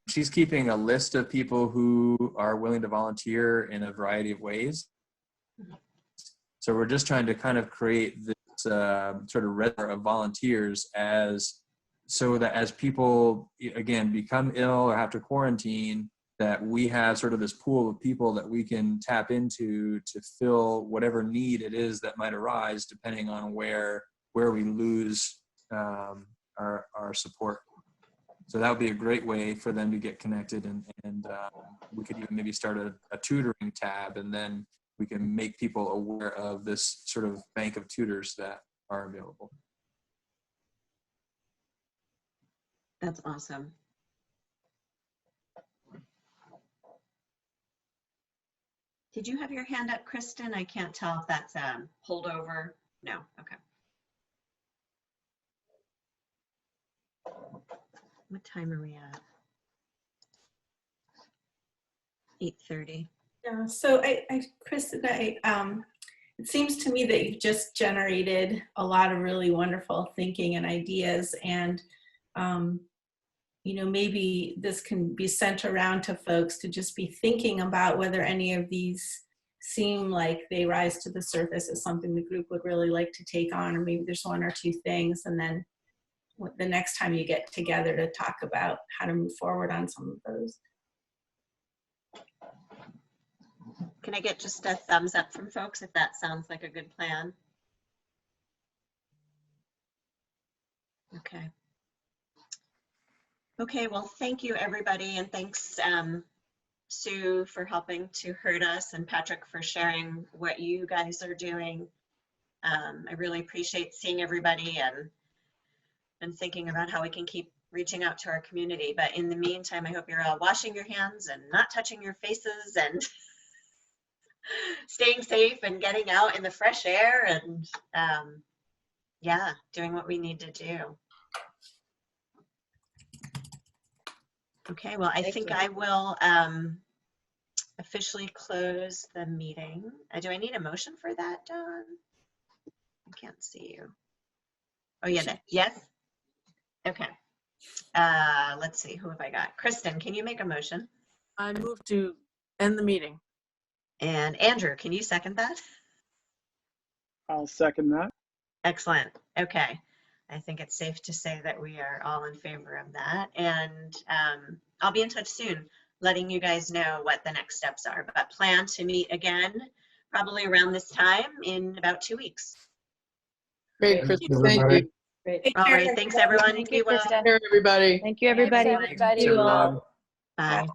Speaker 17: She's keeping a list of people who are willing to volunteer in a variety of ways. So we're just trying to kind of create this sort of reservoir of volunteers, so that as people, again, become ill or have to quarantine, that we have sort of this pool of people that we can tap into to fill whatever need it is that might arise, depending on where we lose our support. So that would be a great way for them to get connected, and we could even maybe start a tutoring tab, and then we can make people aware of this sort of bank of tutors that are available.
Speaker 1: That's awesome. Did you have your hand up, Kristen? I can't tell if that's holdover. No, okay. What time are we at? 8:30.
Speaker 5: Yeah, so Kristen, it seems to me that you've just generated a lot of really wonderful thinking and ideas, and you know, maybe this can be sent around to folks to just be thinking about whether any of these seem like they rise to the surface as something the group would really like to take on, or maybe there's one or two things, and then the next time you get together to talk about how to move forward on some of those.
Speaker 1: Can I get just a thumbs up from folks if that sounds like a good plan? Okay. Okay, well, thank you everybody, and thanks Sue for helping to herd us, and Patrick for sharing what you guys are doing. I really appreciate seeing everybody and thinking about how we can keep reaching out to our community. But in the meantime, I hope you're all washing your hands and not touching your faces and staying safe and getting out in the fresh air and yeah, doing what we need to do. Okay, well, I think I will officially close the meeting. Do I need a motion for that, Dawn? I can't see you. Oh, yeah, yes? Okay. Let's see, who have I got? Kristen, can you make a motion?
Speaker 8: I move to end the meeting.
Speaker 1: And Andrew, can you second that?
Speaker 7: I'll second that.
Speaker 1: Excellent. Okay. I think it's safe to say that we are all in favor of that. And I'll be in touch soon, letting you guys know what the next steps are. But plan to meet again, probably around this time in about 2 weeks.
Speaker 3: Great, Kristen. Thank you.
Speaker 15: Great.
Speaker 1: All right. Thanks, everyone.
Speaker 15: Thank
Speaker 1: Be
Speaker 15: you,
Speaker 1: well.
Speaker 15: Krista.
Speaker 3: Take care, everybody.
Speaker 15: Thank you, everybody.
Speaker 1: Excellent.
Speaker 13: Everybody.
Speaker 1: Bye.